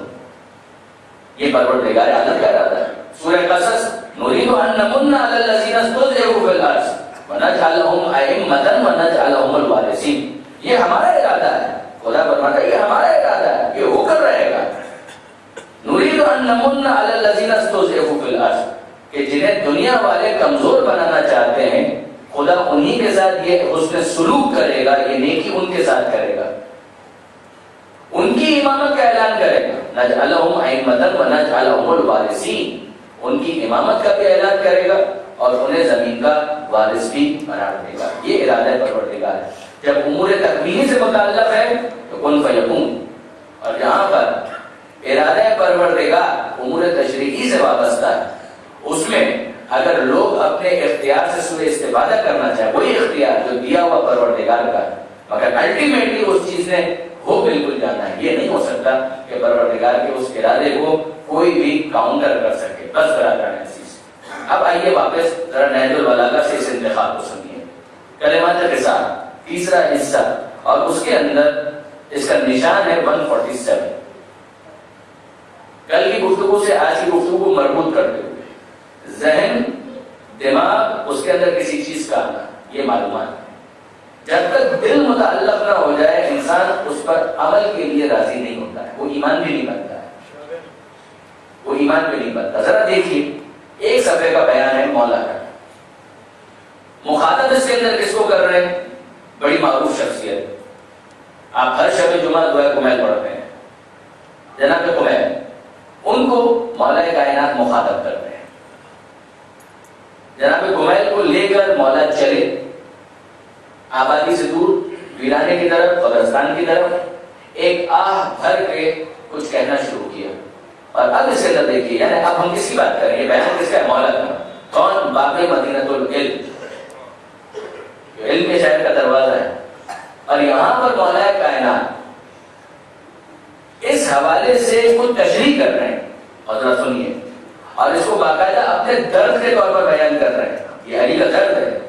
یہ پروردگار عالم کا ارادہ ہے. سورہ قصص، نريد ان نمن على الذين استضعفوا في الارض ونجعلهم ائمة ونجعلهم الوارثين. یہ ہمارا ارادہ ہے. خدا فرماتا ہے یہ ہمارا ارادہ ہے، یہ ہو کر رہے گا. نريد ان نمن على الذين استضعفوا في الارض، کہ جنہیں دنیا والے کمزور بنانا چاہتے ہیں، خدا انہی کے ساتھ یہ حسن سلوک کرے گا، یہ نیکی ان کے ساتھ کرے گا، ان کی امامت کا اعلان کرے گا. نجعلهم ائمة ونجعلهم الوارثين، ان کی امامت کا بھی اعلان کرے گا اور انہیں زمین کا وارث بھی قرار دے گا. یہ ارادہ پروردگار ہے. جب امور تکوینی سے متعلق ہے تو کن فیکون، اور جہاں پر ارادہ پروردگار امور تشریعی سے وابستہ ہے، اس میں اگر لوگ اپنے اختیار سے سوء استفادہ کرنا چاہیں، وہی اختیار جو دیا ہوا پروردگار کا ہے، مگر الٹیمیٹلی اس چیز نے ہو بالکل جانا ہے. یہ نہیں ہو سکتا کہ پروردگار کے اس ارادے کو کوئی بھی کاؤنٹر کر سکے. بس برادران عزیز، اب آئیے واپس ذرا نہج البلاغہ سے اس انتخاب کو سنیے. کلمات خصال تیسرا حصہ، اور اس کے اندر اس کا نشان ہے 147. کل کی گفتگو سے آج کی گفتگو کو مربوط کرتے ہوئے ذہن، دماغ، اس کے اندر کسی چیز کا آنا، یہ معلومات ہے. جب تک دل متعلق نہ ہو جائے انسان اس پر عمل کے لیے راضی نہیں ہوتا ہے، وہ ایمان بھی نہیں بنتا ہے، وہ ایمان بھی نہیں بنتا. ذرا دیکھیے ایک صفحے کا بیان ہے مولا کا. مخاطب اس کے اندر کس کو کر رہے ہیں؟ بڑی معروف شخصیت. آپ ہر شب جمعہ دعا کمیل پڑھتے ہیں، جناب کمیل، ان کو مولا کائنات مخاطب کر رہے ہیں. جناب کمیل کو لے کر مولا چلے آبادی سے دور، ویرانے کی طرف، قبرستان کی طرف. ایک آہ بھر کے کچھ کہنا شروع کیا. اور اب اس کے اندر دیکھیے، یعنی اب ہم کس کی بات کریں؟ یہ بیان کس کا ہے؟ مولا کا. کون؟ باب مدینۃ العلم، علم کے شہر کا دروازہ ہے. اور یہاں پر مولا کائنات اس حوالے سے کچھ تشریح کر رہے ہیں، اور ذرا سنیے، اور اس کو باقاعدہ اپنے درد کے طور پر بیان کر رہے ہیں. یہ علی کا درد ہے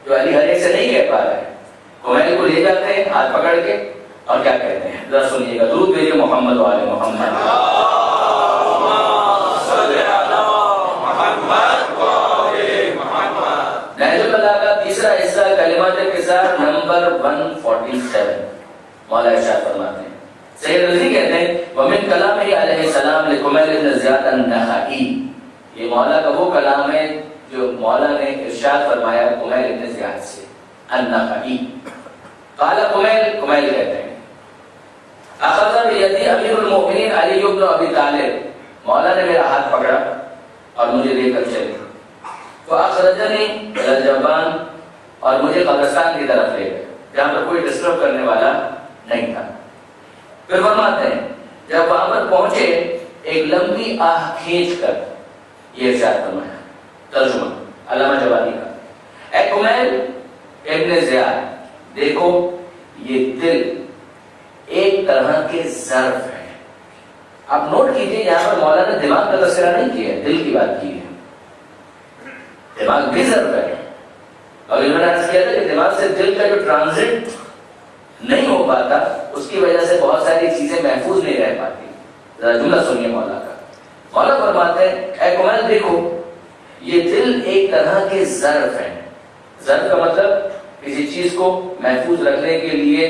جو علی ہر ایک سے نہیں کہہ پا رہے ہیں. کمیل کو لے جاتے ہیں ہاتھ پکڑ کے، اور کیا کہتے ہیں؟ ذرا سنیے گا. درود بھیجیے محمد وآل محمد. نہج البلاغہ تیسرا حصہ کلمات خصال نمبر 147. مولا ارشاد فرماتے ہیں، سید رضی کہتے ہیں ومن کلامہ علیہ السلام لکمیل بن زیاد النخعی. یہ مولا کا وہ کلام ہے جو مولا نے ارشاد فرمایا کمیل بن زیاد سے. النخعی قال کمیل، کمیل کہتے ہیں اخذ بیدی امیر المؤمنین علی بن ابی طالب. مولا نے میرا ہاتھ پکڑا اور مجھے لے کر چلے. فاخرجنی الی الجبان، اور مجھے قبرستان کی طرف لے گئے جہاں پر کوئی ڈسٹرب کرنے والا نہیں تھا. پھر فرماتے ہیں جب وہاں پر پہنچے ایک لمبی آہ کھینچ کر یہ ارشاد فرمایا. ترجمہ علامہ جوانی کا، اے کمیل ابن زیاد، دیکھو یہ دل ایک طرح کے ظرف ہے. آپ نوٹ کیجئے یہاں پر مولا نے دماغ کا تذکرہ نہیں کیا ہے، دل کی بات کی ہے. دماغ بھی ظرف ہے، اور انہوں نے عرض کیا تھا کہ دماغ سے دل کا جو ٹرانزٹ نہیں ہو پاتا اس کی وجہ سے بہت ساری چیزیں محفوظ نہیں رہ پاتی. ذرا جملہ سنیے مولا کا. مولا فرماتے ہیں اے کمیل دیکھو یہ دل ایک طرح کے ظرف ہے. ظرف کا مطلب کسی چیز کو محفوظ رکھنے کے لیے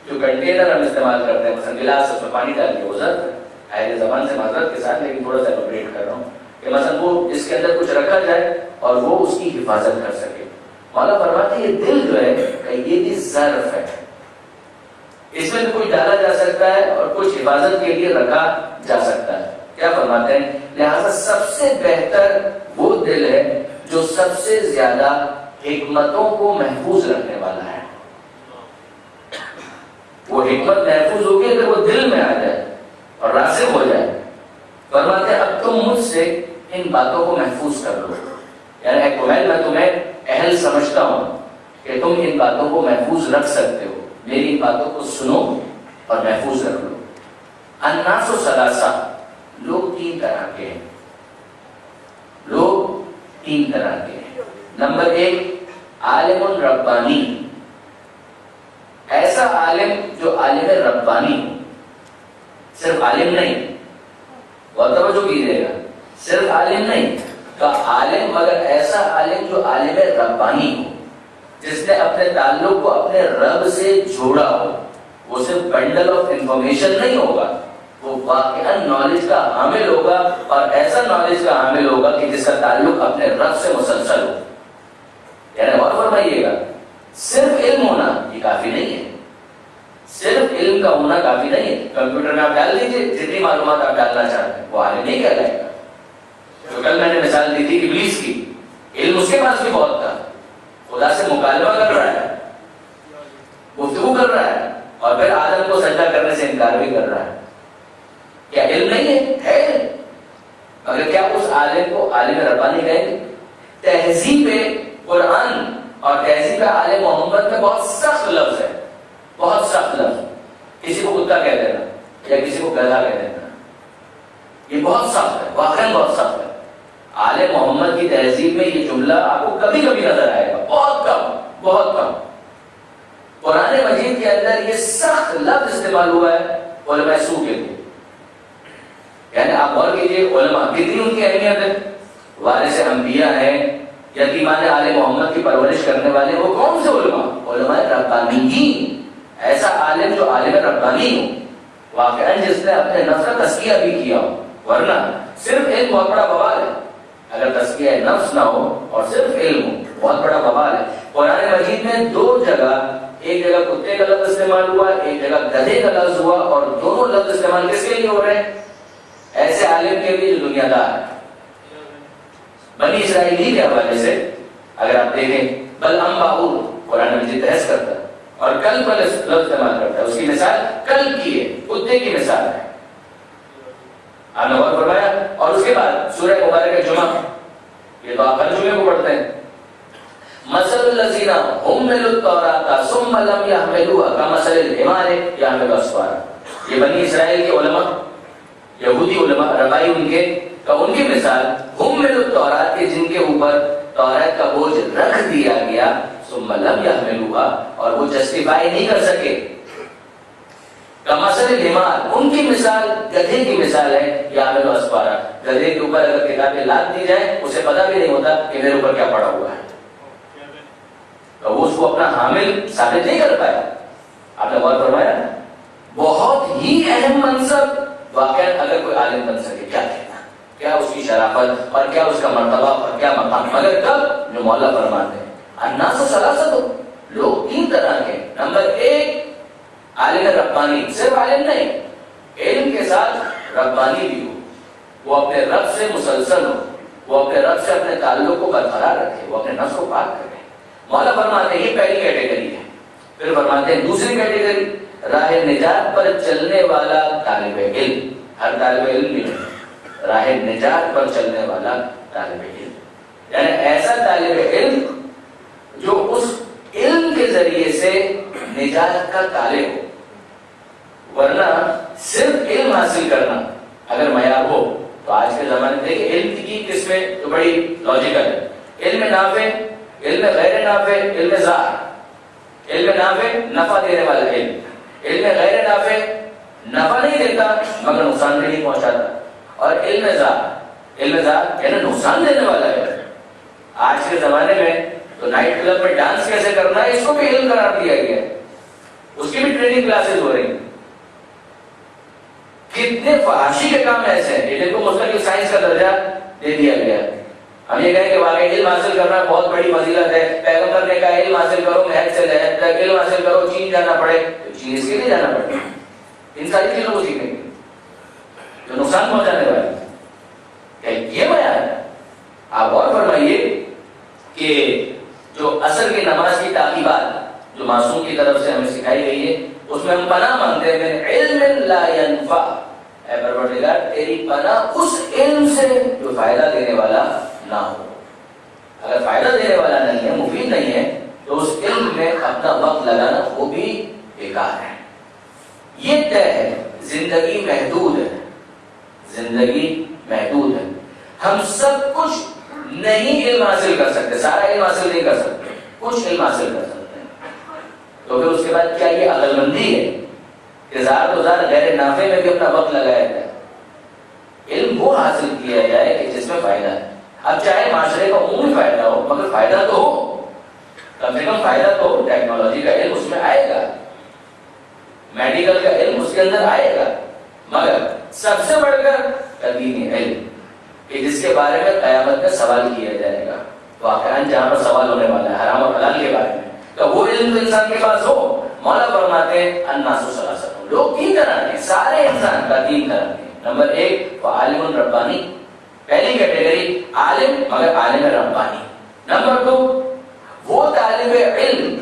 جو کنٹینر ہم استعمال کرتے ہیں، مثلا گلاس اس میں پانی ڈال کے، وہ ظرف ہے. اہل زبان سے معذرت کے ساتھ لیکن تھوڑا سا اپڈیٹ کر رہا ہوں کہ مثلا وہ اس کے اندر کچھ رکھا جائے اور وہ اس کی حفاظت کر سکے. مولا فرماتے ہیں یہ دل جو ہے یہ بھی ظرف ہے، اس میں کچھ ڈالا جا سکتا ہے اور کچھ حفاظت کے لیے رکھا جا سکتا ہے. کیا فرماتے ہیں؟ لہذا سب سے بہتر وہ دل ہے جو سب سے زیادہ حکمتوں کو محفوظ رکھنے والا ہے. وہ حکمت محفوظ ہوگی اگر وہ دل میں آ جائے اور راسخ ہو جائے. فرماتے ہیں اب تم مجھ سے ان باتوں کو محفوظ کر لو. یعنی اے کمیل میں تمہیں اہل سمجھتا ہوں کہ تم ان باتوں کو محفوظ رکھ سکتے ہو. میری ان باتوں کو سنو اور محفوظ رکھ لو. الناس ثلاثہ، لوگ تین طرح کے ہیں. لوگ تین طرح کے ہیں. نمبر ایک عالم ربانی، ایسا عالم جو عالم ربانی ہو. صرف عالم نہیں، بہت توجہ کیجیے گا، صرف عالم نہیں کا عالم، مگر ایسا عالم جو عالم ربانی ہو، جس نے اپنے تعلق کو اپنے رب سے جوڑا ہو. وہ صرف بنڈل آف انفارمیشن نہیں ہوگا، وہ واقعاً نالج کا حامل ہوگا، اور ایسا نالج کا حامل ہوگا کہ جس کا تعلق اپنے رب سے مسلسل ہو. یعنی غور فرمائیے گا، صرف علم ہونا یہ کافی نہیں ہے. صرف علم کا ہونا کافی نہیں ہے. کمپیوٹر میں آپ ڈال لیجیے جتنی معلومات آپ ڈالنا چاہتے ہیں، وہ عالم نہیں کہلائے گا. جو کل میں نے مثال دی تھی ابلیس کی، علم اس کے پاس بھی بہت تھا، خدا سے مکالمہ کر رہا ہے، گفتگو کر رہا ہے، اور پھر آدم کو سجدہ کرنے سے انکار بھی کر رہا ہے. کیا علم نہیں ہے علم. مگر کیا اس عالم کو عالم ربانی کہیں گے؟ تہذیب قرآن اور تہذیب آل محمد میں بہت سخت لفظ ہے، بہت سخت لفظ. کسی کو کتا کہہ دینا یا کسی کو گدھا کہہ دینا، یہ بہت سخت ہے، واقعی بہت سخت ہے. آل محمد کی تہذیب میں یہ جملہ آپ کو کبھی کبھی نظر آئے گا، بہت کم، بہت کم. قرآن مجید کے اندر یہ سخت لفظ استعمال ہوا ہے علماء سو کے لیے. یعنی آپ غور کیجیے علماء کتنی ان کی اہمیت ہے. وارث انبیاء ہیں، یتیمان آل محمد کی پرورش کرنے والے، وہ کون سے علماء؟ علماء ربانیین. ایسا عالم جو عالم ربانی ہو، واقعاً جس نے اپنے نفس کا تزکیہ بھی کیا ہو. ورنہ صرف علم بہت بڑا بوال ہے. اگر تزکیہ نفس نہ ہو اور صرف علم ہو، بہت بڑا بوال ہے. قرآن مجید میں دو جگہ، ایک جگہ کتے کا لفظ استعمال ہوا، ایک جگہ گدھے کا لفظ ہوا، اور دونوں لفظ استعمال کس کے لیے ہو رہے ہیں؟ ایسے عالم کے لیے جو دنیا دار ہے. بنی اسرائیلی کے حوالے سے اگر آپ دیکھیں، بل انباؤ قرآن مجید بحث کرتا ہے اور کل پر لفظ استعمال کرتا ہے. اس کی مثال کل کی ہے، کتے کی مثال ہے. آپ نے غور فرمایا؟ اور اس کے بعد سورہ مبارکہ جمعہ، یہ تو آپ ہر جمعے کو پڑھتے ہیں. مثل الذین حملوا التوراۃ ثم لم يحملوها كمثل الحمار يحمل اسفارا. یہ بنی اسرائیل کے علماء، یہودی علماء، ربائی ان کی مثال حملوا التوراۃ، جن کے اوپر تورات کا بوجھ رکھ دیا گیا، ثم لم يحملوها، اور وہ جسٹیفائی نہیں کر سکے. کمثل الحمار، ان کی مثال گدھے کی مثال ہے، یحمل اسفارا. گدھے کے اوپر اگر کتابیں لاد دی جائیں، اسے پتہ بھی نہیں ہوتا کہ میرے اوپر کیا پڑا ہوا ہے، تو وہ اس کو اپنا حامل ثابت نہیں کر پایا. آپ نے غور فرمایا؟ بہت ہی اہم منصب. واقعا اگر کوئی عالم بن سکے، کیا کہنا، کیا اس کی شرافت اور کیا اس کا مرتبہ اور کیا مقام. مگر کب؟ جو مولا فرماتے ہیں الناس ثلاثۃ، لوگ تین طرح کے. نمبر ایک عالم ربانی، صرف عالم نہیں، علم کے ساتھ ربانی بھی ہو، وہ اپنے رب سے مسلسل ہو، وہ اپنے رب سے اپنے تعلق کو برقرار رکھے، وہ اپنے نفس کو پاک کرے. مولا فرماتے ہیں یہ پہلی کیٹیگری ہے. پھر فرماتے ہیں دوسری کیٹیگری، راہ نجات پر چلنے والا طالب علم. ہر طالب علم نہیں، راہ نجات پر چلنے والا طالب علم، یعنی ایسا طالب علم جو اس علم کے ذریعے سے نجات کا طالب ہو. ورنہ صرف علم حاصل کرنا اگر معیار ہو تو آج کے زمانے میں دیکھیں علم کی قسمیں تو بڑی لاجیکل ہے. علم نافع، علم غیر نافع، علم ظاہر. علم نافع نفع دینے والا علم، علم غیر نافع نفع نہیں دیتا مگر نقصان بھی نہیں پہنچاتا. اور علم ظاہر یعنی نقصان دینے والا علم. آج کے زمانے میں تو نائٹ کلب میں ڈانس کیسے کرنا ہے اس کو بھی علم قرار دیا گیا ہے، اس کی بھی ٹریننگ کلاسز ہو رہی ہیں. کتنے فحاشی کے کام ایسے ہیں جن کو مستقل سائنس کا درجہ دے دیا گیا. ہم یہ کہیں کہ واقعی علم حاصل کرنا بہت بڑی فضیلت ہے. پیغمبر نے کہا علم حاصل کرو محض سے لحد تک، علم حاصل کرو چین جانا پڑے تو چین اس کے لیے جانا پڑے. ان ساری چیزوں کو سیکھیں گے جو نقصان پہنچانے والے. کیا یہ بیان ہے؟ آپ غور فرمائیے کہ جو عصر کی نماز کی تعلیمات جو معصوم کی طرف سے ہمیں سکھائی گئی ہے اس میں ہم پناہ مانگتے ہیں من علم لا ينفع. اے پروردگار تیری پناہ اس علم سے جو فائدہ دینے والا نہ ہو. اگر فائدہ دینے والا نہیں ہے، مفید نہیں ہے، تو اس علم میں اپنا وقت لگانا وہ بھی بیکار ہے. یہ طے ہے، زندگی محدود ہے، زندگی محدود ہے. ہم سب کچھ نہیں علم حاصل کر سکتے، سارا علم حاصل نہیں کر سکتے، کچھ علم حاصل کر سکتے ہیں. تو پھر اس کے بعد کیا یہ عقل مندی ہے کہ زار و زار غیر نافع میں بھی اپنا وقت لگایا جائے؟ علم وہ حاصل کیا جائے کہ جس میں فائدہ ہے. اب چاہے معاشرے کا عمومی فائدہ ہو مگر فائدہ تو ہو، کم سے کم فائدہ تو ہو. ٹیکنالوجی کا علم اس میں آئے گا، میڈیکل کا علم اس کے اندر آئے گا، مگر سب سے بڑھ کر دینی علم کہ جس کے بارے میں قیامت میں سوال کیا جائے گا. واقعاً جہاں پر سوال ہونے والا ہے حرام اور حلال کے بارے میں، تو وہ علم تو انسان کے پاس ہو. مولا فرماتے ہیں الناس ثلاثۃ، لوگ تین طرح کے، سارے انسان کا تین طرح کے. نمبر ایک عالم ربانی، پہلی کیٹیگری عالم مگر عالم ربانی. نمبر 2 وہ طالب علم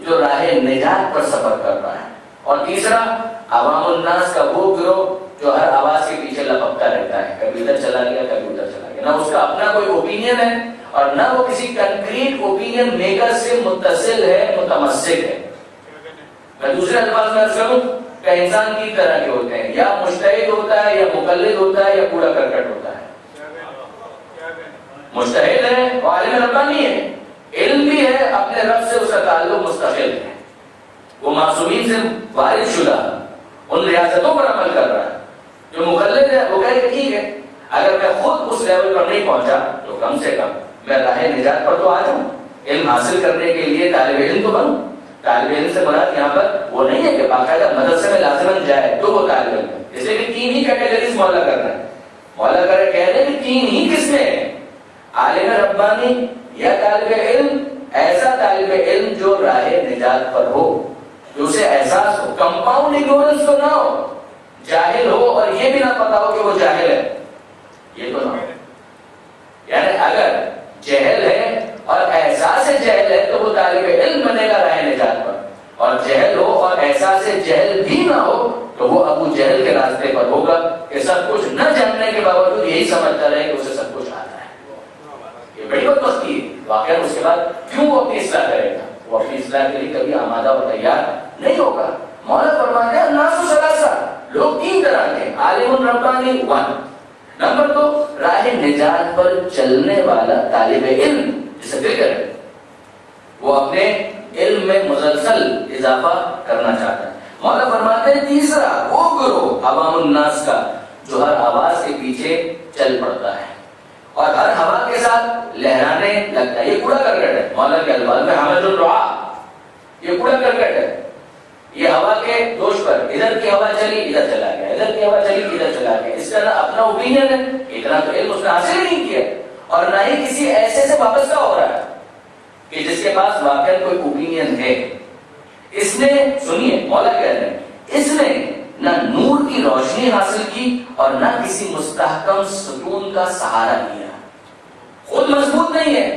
جو راہ نجات پر سفر کر رہا ہے. اور تیسرا عوام الناس کا وہ گروہ جو ہر آواز کے پیچھے لپکتا رہتا ہے, کبھی ادھر چلا گیا کبھی ادھر چلا گیا, نہ اس کا اپنا کوئی اوپینین ہے اور نہ وہ کسی کنکریٹ اوپینین میکر سے متصل ہے, متمسک ہے. میں دوسرے الفاظ میں عرض کروں کہ انسان تین طرح کے ہوتے ہیں, یا مجتہد ہوتا ہے, یا مقلد ہوتا ہے, یا کوڑا کرکٹ ہوتا ہے. مجتہد ہے وہ عالم ربانی ہے, علم بھی ہے, اپنے رب سے اس کا تعلق مستقل ہے, وہ معصومین سے وارد شدہ ان ریاستوں پر عمل کر رہا ہے. جو مقلد ہے وہ کہے کہ ٹھیک ہے, اگر میں خود اس لیول پر نہیں پہنچا تو کم سے کم میں راہ نجات پر تو آ جاؤں, علم حاصل کرنے کے لیے طالب علم تو بنوں. طالب علم سے مراد یہاں پر وہ نہیں ہے کہ باقاعدہ مدرسے میں لازماً جائے تو وہ طالب علم ہے. اس لیے کہ تین ہی کیٹیگریز مولا کر رہے ہیں. مولا کر کہہ رہے ہیں کہ تین ہی قسمیں ہیں, عالم ربانی یا طالب علم, ایسا طالب علم جو راہ نجات پر ہو, جو اسے احساس ہو, کمپاؤنڈ اگنورنس تو نہ ہو, جاہل ہو اور یہ بھی نہ پتا ہو کہ وہ جاہل ہے, یہ تو نہ ہو. یعنی اگر جہل ہے اور احساس جہل ہے تو وہ طالب علم بنے گا راہ نجات پر, اور جہل ہو اور احساس جہل بھی نہ ہو تو وہ ابو جہل کے راستے پر ہوگا کہ سب کچھ نہ جاننے کے باوجود یہی سمجھتا رہے کہ اسے سب کچھ آتا ہے. یہ بڑی بدبختی ہے. واقعا اس کے بعد کیوں وہ اپنی اصلاح کرے گا؟ وہ اپنی اصلاح کے لیے کبھی آمادہ اور تیار نہیں ہوگا. مولا فرماتے ہیں الناس ثلاثہ, لوگ تین طرح کے, عالم ربانی 1, نمبر 2 راہ نجات پر چلنے والا طالب علم جسے فکر ہے, وہ اپنے علم میں مسلسل اضافہ کرنا چاہتا ہے. مولا فرماتے ہیں تیسرا وہ گروہ عوام الناس کا جو ہر آواز کے پیچھے چل پڑتا ہے اور ہر ہوا کے ساتھ لہرانے لگتا ہے. یہ کوڑا کرکٹ ہے. مولا کے الفاظ میں حمد الرعا, یہ کوڑا کرکٹ ہے. یہ ہوا کے دوش پر ادھر کی ہوا چلی ادھر چلا گیا, ادھر کی ہوا چلی ادھر چلا گیا. اس کا نہ اپنا اوپینین ہے, اتنا تو علم اس نے حاصل ہی نہیں کیا, اور نہ ہی کسی ایسے سے وابستہ ہو رہا ہے کہ جس کے پاس واقعا کوئی اوپینین ہے. اس نے, سنیے مولا کہہ رہے ہیں, اس نے نہ نور کی روشنی حاصل کی اور نہ کسی مستحکم ستون کا سہارا لیا. خود مضبوط نہیں ہے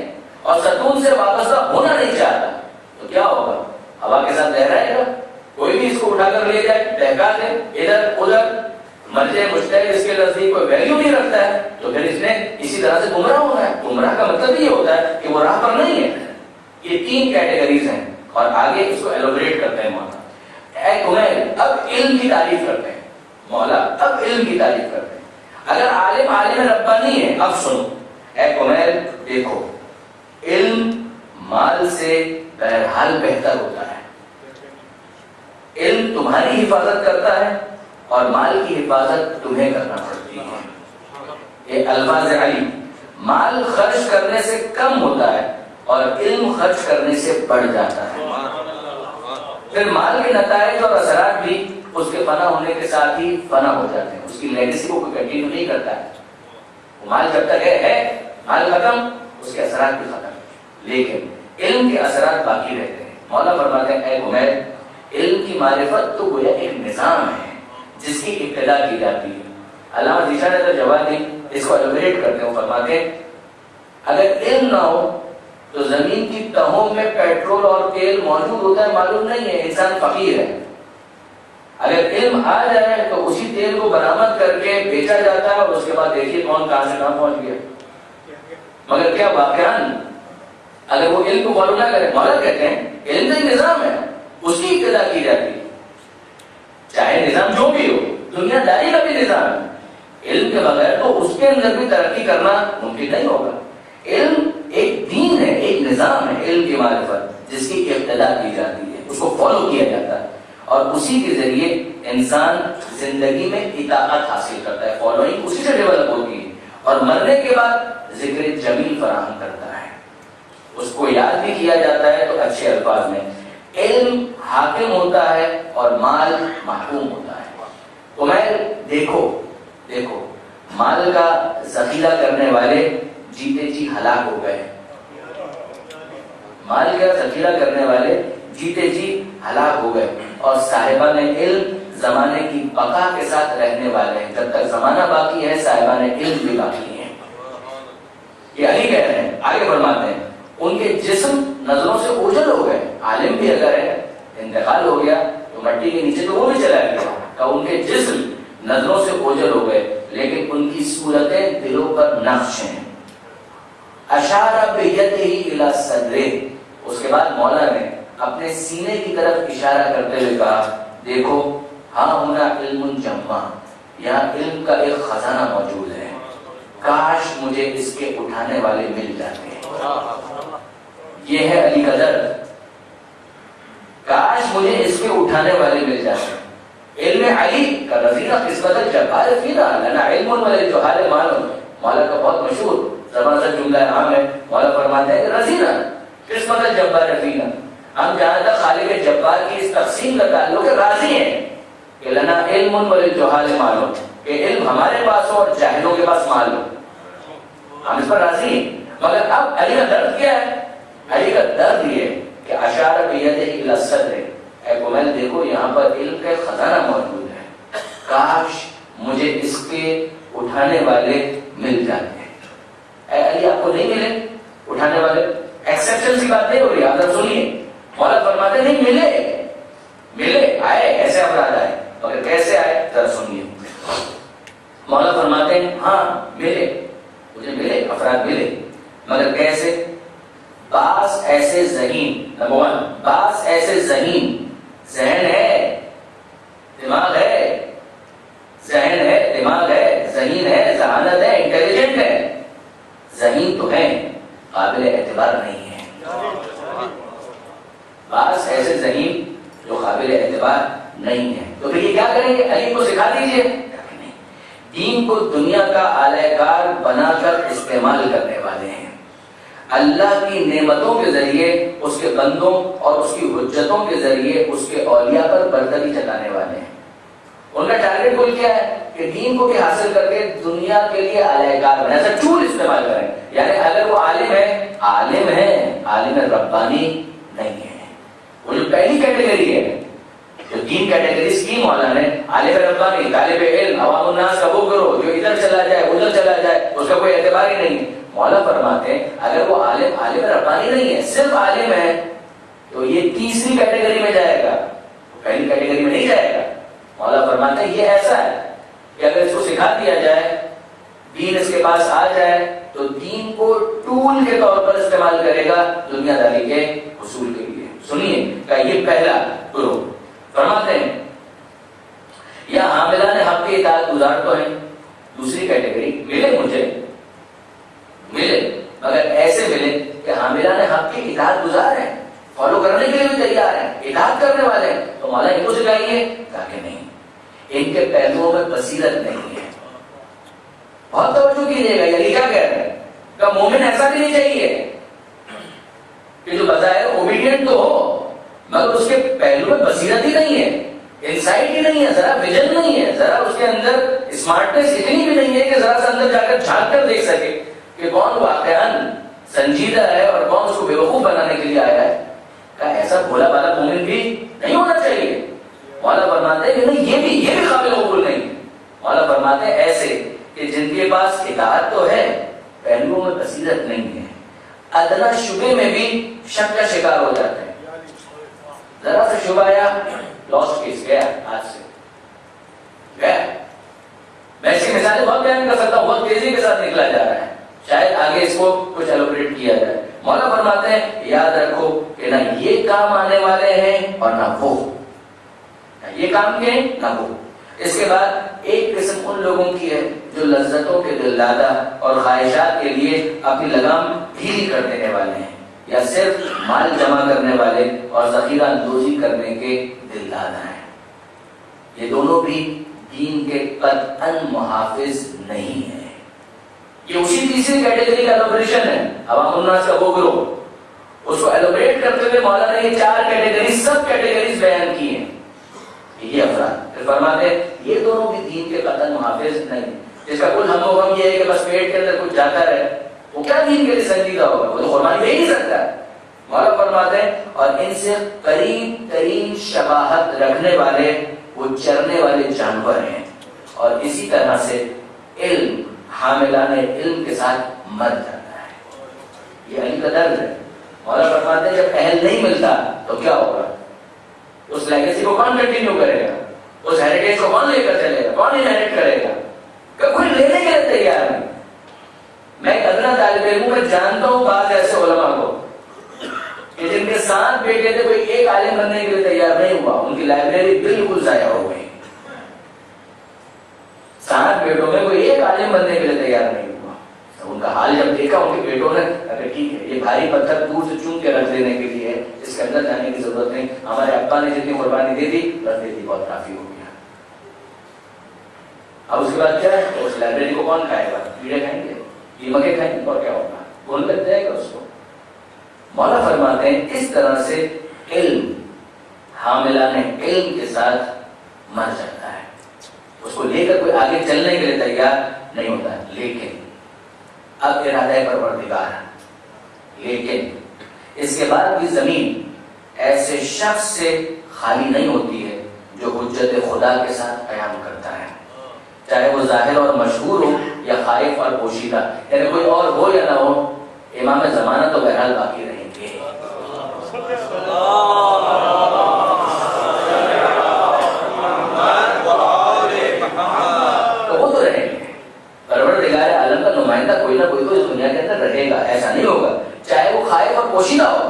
اور ستون سے وابستہ ہونا نہیں چاہتا, تو کیا ہوگا؟ ہوا کے ساتھ لہرائے گا. کوئی بھی اس کو اٹھا کر لے جائے, بہکا دے ادھر ادھر, مرجع مجتہد اس کے نزدیک کوئی ویلیو نہیں رکھتا ہے, تو پھر اس نے اسی طرح سے گمراہ ہونا ہے. گمراہ کا مطلب یہ ہوتا ہے کہ وہ راہ پر نہیں ہے. یہ تین کیٹیگریز ہیں اور آگے اس کو ایلوبریٹ کرتے ہیں مولا. اے کمیل, اب علم کی تعریف کرتے ہیں مولا, اب علم کی تعریف کرتے ہیں. اگر عالم ربانی ہے, اب سنو اے کمیل, دیکھو علم مال سے بہرحال بہتر ہوتا ہے. علم تمہاری حفاظت کرتا ہے اور مال کی حفاظت تمہیں کرنا پڑتی ہے. یہ الفاظ علی, مال خرچ کرنے سے کم ہوتا ہے اور علم خرچ کرنے سے بڑھ جاتا ہے. پھر مال کے نتائج اور اثرات بھی اس کے فنا ہونے کے ساتھ ہی فنا ہو جاتے ہیں. اس کی لیگیسی کو کوئی کنٹینیو نہیں کرتا ہے. مال جب تک ہے, مال ختم, اس کے اثرات بھی ختم, لیکن علم کے اثرات باقی رہتے ہیں. مولا فرماتے ہیں اے عمیر, علم کی معرفت تو گویا ایک نظام ہے جس کی ابتدا کی جاتی ہے. علامہ ذیشان نے جواب دی, اس کو ایلوبریٹ کرتے ہیں. فرماتے ہیں اگر علم نہ ہو تو زمین کی تہوں میں پیٹرول اور تیل موجود ہوتا ہے, معلوم نہیں ہے, انسان فقیر ہے. اگر علم آ جائے تو اسی تیل کو برآمد کر کے بیچا جاتا ہے اور اس کے بعد دیکھیے کون کہاں سے کہاں پہنچ گیا. مگر کیا واقعاً اگر وہ علم کو فالو نہ کرے, مولا کہتے ہیں علم کا نظام ہے, اس کی ابتدا کی جاتی ہے, چاہے نظام جو بھی ہو. دنیا داری کا بھی نظام ہے, علم کے بغیر تو اس کے اندر بھی ترقی کرنا ممکن نہیں ہوگا. علم ایک دین ہے, ایک نظام ہے, علم کی معرفت جس کی ابتدا کی جاتی ہے, اس کو فالو کیا جاتا ہے اور اسی کے ذریعے انسان زندگی میں اطاعت حاصل کرتا ہے. فالوئنگ اسی سے ڈیولپ ہوتی ہے اور مرنے کے بعد ذکر جمیل فراہم کرتا ہے. اس کو یاد بھی کیا جاتا ہے تو اچھے الفاظ میں. علم حاکم ہوتا ہے اور مال محکوم ہوتا ہے. تو میں دیکھو مال کا ذخیرہ کرنے والے جیتے جی ہلاک ہو گئے. مال کا ذخیرہ کرنے والے جیتے جی ہلاک ہو گئے اور صاحبان علم زمانے کی بقا کے ساتھ رہنے والے ہیں. جب تک زمانہ باقی ہے صاحبان علم بھی باقی ہیں. یہ علی کہہ رہے ہیں. آگے فرماتے ہیں ان کے جسم نظروں سے اوجھل ہو گئے. عالم بھی اگر ہے انتقال ہو گیا تو مٹی کے نیچے تو وہ بھی چلا گیا. کہ ان کے جسم نظروں سے اوجھل ہو گئے لیکن ان کی صورتیں دلوں پر نقش ہیں. اشارہ بیدہ ہی الی صدرہ. اس کے بعد مولا نے اپنے سینے کی طرف اشارہ کرتے ہوئے کہا دیکھو ہاں ہونا علم جمع, یہاں علم کا ایک خزانہ موجود ہے, کاش مجھے اس کے اٹھانے والے مل جاتے. یہ ہے علی کا درد, کاش مجھے اس کے اٹھانے والے مل جاتے. علم علی کا رزینہ قسمت الجبار فینا لنا علم وللجہال معلوم. مولا کا بہت مشہور زبردست جملہ عام ہے. مولا فرماتے ہیں رزینہ قسمت الجبار فینا, ہم جہاں تک خالق جبار کی اس تقسیم کا تعلق ہے راضی ہیں کہ لنا علم وللجہال معلوم, کہ علم ہمارے پاس ہو اور جاہلوں کے پاس معلوم, ہم اس پر راضی ہیں. مگر اب علی کا درد کیا ہے؟ علی کا درد یہ ہے کہ اشارہ بیدہ الی صدرہ, اے قومل دیکھو یہاں پر علم کا خزانہ موجود ہے, کاش مجھے اس کے اٹھانے والے مل جاتے ہیں. اے علی آپ کو نہیں ملے اٹھانے والے؟ ایکسپشن کی بات نہیں ہو رہی, آپ ذرا سنیے. مولا فرماتے نہیں ملے آئے, ایسے افراد آئے, مگر کیسے آئے ذرا سنیے. مولا فرماتے ہیں ہاں ملے, مجھے ملے, افراد ملے, مگر کیسے؟ بعض ایسے ذہین, نمبر 1, بعض ایسے ذہین, ذہن ہے دماغ ہے, ذہن ہے دماغ ہے, ذہین ہے, ذہانت ہے, انٹیلیجنٹ ہے, ذہین تو ہیں قابل اعتبار نہیں ہے. بعض ایسے ذہین جو قابل اعتبار نہیں ہے. تو پھر یہ کیا کریں گے؟ علی کو سکھا دیجئے. دین کو دنیا کا آلہ کار بنا کر استعمال کرنے والے ہیں, اللہ کی نعمتوں کے ذریعے اس کے بندوں اور اس کی حجتوں کے ذریعے اس کے اولیاء پر برتری جتانے والے ہیں. ان کا ٹارگیٹ گول کیا ہے؟ کہ دین کو بھی حاصل کر کے دنیا کے لیے آلہ کار بنا, ایسا ٹول استعمال کریں. یعنی اگر وہ عالم ہے, عالم ربانی نہیں ہے. وہ جو پہلی کیٹیگری ہے, جو 3 کیٹیگریز کی مولا نے, عالم ربانی, طالب علم, عوام الناس کا وہ کرو جو ادھر چلا جائے ادھر چلا جائے, اس کا کوئی اعتبار ہی نہیں. مولا فرماتے ہیں اگر وہ عالم ربانی نہیں ہے, صرف عالم ہے, تو یہ تیسری کیٹیگری میں جائے گا, پہلی کیٹیگری میں نہیں جائے گا. مولا فرماتے ہیں یہ ایسا ہے کہ اگر اس کو سکھا دیا جائے, دین اس کے پاس آ جائے, تو دین کو ٹول کے طور پر استعمال کرے گا دنیا داری کے حصول کے لیے. سنیے کہ یہ پہلا گروہ. فرماتے ہیں یا حاملان حق کے اطاعت گزار تو ہیں. دوسری کیٹیگری, ملے مگر ایسے ملے کہ حاملان حق کے اطاعت گزار ہیں, فالو کرنے کے لیے بھی تیار ہیں, اطاعت کرنے والے ہیں. تو مولا ان کو سکھائیے تاکہ نہیں, ان کے پہلوؤں میں بصیرت نہیں ہے. بہت توجہ کیجیے گا, یہ کیا کہہ رہے ہیں کہ مومن ایسا بھی نہیں چاہیے کہ جو بظاہر اوبیڈینٹ تو ہو مگر اس کے پہلو میں بصیرت ہی نہیں ہے, انسائٹ ہی نہیں ہے, ذرا ویژن نہیں ہے, ذرا اس کے اندر اسمارٹنس اتنی بھی نہیں ہے کہ ذرا سا اندر جا کر جھانک کر دیکھ سکے کہ کون واقعاً سنجیدہ ہے اور کون اس کو بیوقوف بنانے کے لیے آیا ہے. کہ ایسا بھولا بالا مومن بھی نہیں ہونا چاہیے. مولا فرماتے ہیں کہ نہیں, یہ بھی قابل قبول نہیں. مولا فرماتے ہیں ایسے کہ جن کے پاس اطاعت تو ہے, پہلوؤں میں بصیرت نہیں ہے, ادنا شبے میں بھی شک کا شکار ہو جاتے ہیں. ذرا سا شبہ آیا, لاسٹ کیس گیا, آج سے گیا. میں اس کی مثالیں بہت بیان کر سکتا ہوں, بہت تیزی کے ساتھ نکلا جا رہا ہے, شاید آگے اس کو کچھ ایلوبریٹ کیا جائے. مولا فرماتے ہیں یاد رکھو کہ نہ یہ کام آنے والے ہیں اور نہ وہ, نہ یہ کام کے نہ وہ. اس کے بعد ایک قسم ان لوگوں کی ہے جو لذتوں کے دلدادہ اور خواہشات کے لیے اپنی لگام ڈھیلی کر دینے والے ہیں, یا صرف مال جمع کرنے والے اور ذخیرہ اندوزی کرنے کے دلدادہ ہیں. یہ دونوں بھی دین کے قطعاً محافظ نہیں ہیں. یہ اسی تیسری کیٹیگری کا ایلوبریشن ہے, عوام الناس کا وہ گروہ. اس کو ایلوبریٹ کرتے ہوئے مولا نے یہ 4 کیٹیگری سب کیٹیگریز بیان کی ہیں. یہ افراد پھر فرماتے ہیں یہ دونوں بھی دین کے قطعاً محافظ نہیں. جس کا کل ہم و غم یہ ہے کہ بس پیٹ کے اندر کچھ جاتا رہے, وہ کیا دین کے لیے سنجیدہ ہوگا, وہ تو قربانی دے ہی نہیں سکتا. مولا فرماتے ہیں اور ان سے قریب ترین شباہت رکھنے والے وہ چرنے والے جانور ہیں. اور اسی طرح سے علم حاملان علم کے ساتھ مر جاتا ہے. یہ علی کا درد ہے. مولا فرماتے ہیں جب اہل نہیں ملتا تو کیا ہوگا؟ اس لیگیسی کو کون کنٹینیو کرے گا؟ اس ہیریٹیج کو کون لے کر چلے گا؟ کون انہیریٹ کرے گا؟ کہ کوئی لینے کے لیے تیار نہیں. میں ایک ادنا طالب علم میں جانتا ہوں بعض ایسے علماء کو کہ جن کے 7 بیٹے تھے، کوئی ایک عالم بننے کے لیے تیار نہیں ہوا. ان کی لائبریری بالکل ضائع ہو گئی. 7 بیٹوں میں کوئی ایک عالم بننے کے لیے تیار نہیں ہوا. ان کا حال جب دیکھا ان کے بیٹوں نے، اگر ٹھیک ہے یہ بھاری پتھر دور سے چون کے رکھ دینے کے لیے ہے، اس کے اندر جانے کی ضرورت نہیں، ہمارے ابا نے جتنی قربانی دے دی بس دے دی، بہت کافی ہو گیا. اب اس کے بعد کیا ہے؟ اس لائبریری کو کون کھائے گا؟ کیڑے کھائیں گے، دیمکے کھائیں گے، اور کیا ہوگا؟ کون لگ جائے گا اس کو. مولا فرماتے ہیں اس طرح سے علم حاملان علم کے ساتھ مر جاتا ہے. اس کو لے کر کوئی آگے چلنے کے لیے تیار نہیں ہوتا. لیکن اب ارادہ پروردگار ہے. لیکن اس کے بعد بھی زمین ایسے شخص سے خالی نہیں ہوتی ہے جو حجت خدا کے ساتھ قیام کرتا ہے، چاہے وہ ظاہر اور مشہور ہو یا خائف اور پوشیدہ. یعنی کوئی اور ہو یا نہ ہو، امام زمانہ تو بہرحال باقی رہیں گے. تو وہ تو رہیں گے. پروردگار عالم کا نمائندہ کوئی نہ کوئی تو اس دنیا کے اندر رہے گا، ایسا نہیں ہوگا. چاہے وہ خائف اور پوشیدہ ہو،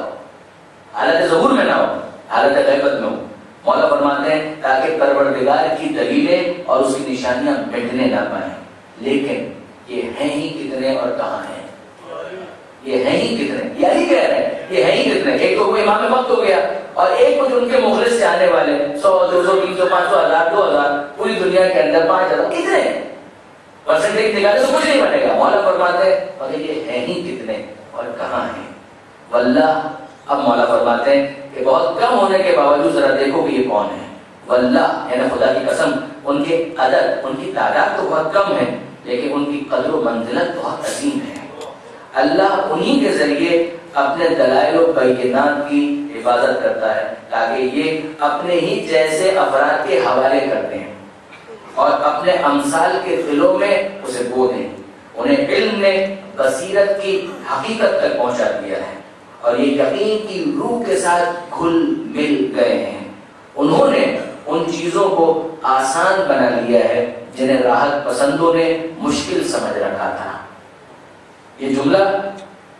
حالت ظہور میں نہ ہو، حالت غیبت میں ہو. مولا فرماتے ہیں تاکہ پروردگار کی دلیلیں اور اس کی نشانیاں مٹنے نہ پائیں. لیکن یہ ہیں ہی کتنے اور کہاں ہیں؟ یہ ہیں ہی کتنے؟ یہی کہہ رہے ہیں یہ ہیں ہی کتنے. ایک تو کوئی امام وقت ہو گیا، اور ایک کچھ ان کے مخلص سے آنے والے 100 200 300 500 1000 2000 پوری دنیا کے اندر 5000. کتنے پرسنٹیج نکالے تو کچھ نہیں بنے گا. مولا فرماتے ہیں مگر یہ ہیں ہی کتنے اور کہاں ہیں؟ واللہ. اب مولا فرماتے ہیں کہ بہت کم ہونے کے باوجود ذرا دیکھو کہ یہ کون ہے. واللہ یعنی خدا کی قسم، ان کے عدد، ان کی تعداد تو بہت کم ہے، لیکن ان کی قدر و منزلت بہت عظیم ہے. اللہ انہی کے ذریعے اپنے دلائل و بینات کی حفاظت کرتا ہے تاکہ یہ اپنے ہی جیسے افراد کے حوالے کرتے ہیں اور اپنے امثال کے دلوں میں اسے بو دیں. انہیں علم نے بصیرت کی حقیقت تک پہنچا دیا ہے اور یہ یقین کی روح کے ساتھ گھل مل گئے ہیں. انہوں نے ان چیزوں کو آسان بنا لیا ہے جنہیں راحت پسندوں نے مشکل سمجھ رکھا تھا. یہ جملہ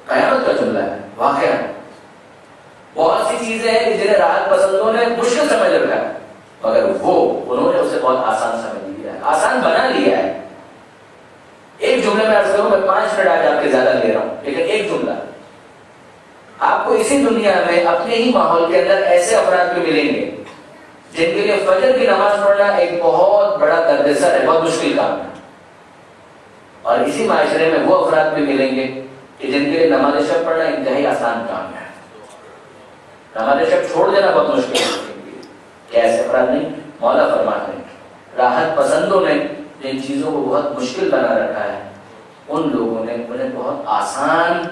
قیامت کا جملہ ہے. واقعہ بہت سی چیزیں ہیں جنہیں راحت پسندوں نے مشکل سمجھ رکھا ہے، مگر انہوں نے اسے بہت آسان سمجھ لیا ہے، آسان بنا لیا ہے. ایک جملے میں عرض کروں، میں 5 منٹ آج آپ کے زیادہ لے رہا ہوں، لیکن ایک جملہ آپ کو اسی دنیا میں اپنے ہی ماحول کے اندر ایسے افراد بھی ملیں گے جن کے لیے فجر کی نماز پڑھنا ایک بہت بڑا دردسر ہے، بہت مشکل کام ہے. اور اسی معاشرے میں وہ افراد بھی ملیں گے کہ جن کے لیے نماز شب پڑھنا انتہائی آسان کام ہے. نماز شب چھوڑ دینا بہت مشکل ہے. کیا ایسے افراد نہیں؟ مولا فرماتے ہیں راحت پسندوں نے جن چیزوں کو بہت مشکل بنا رکھا ہے، ان لوگوں نے انہیں بہت آسان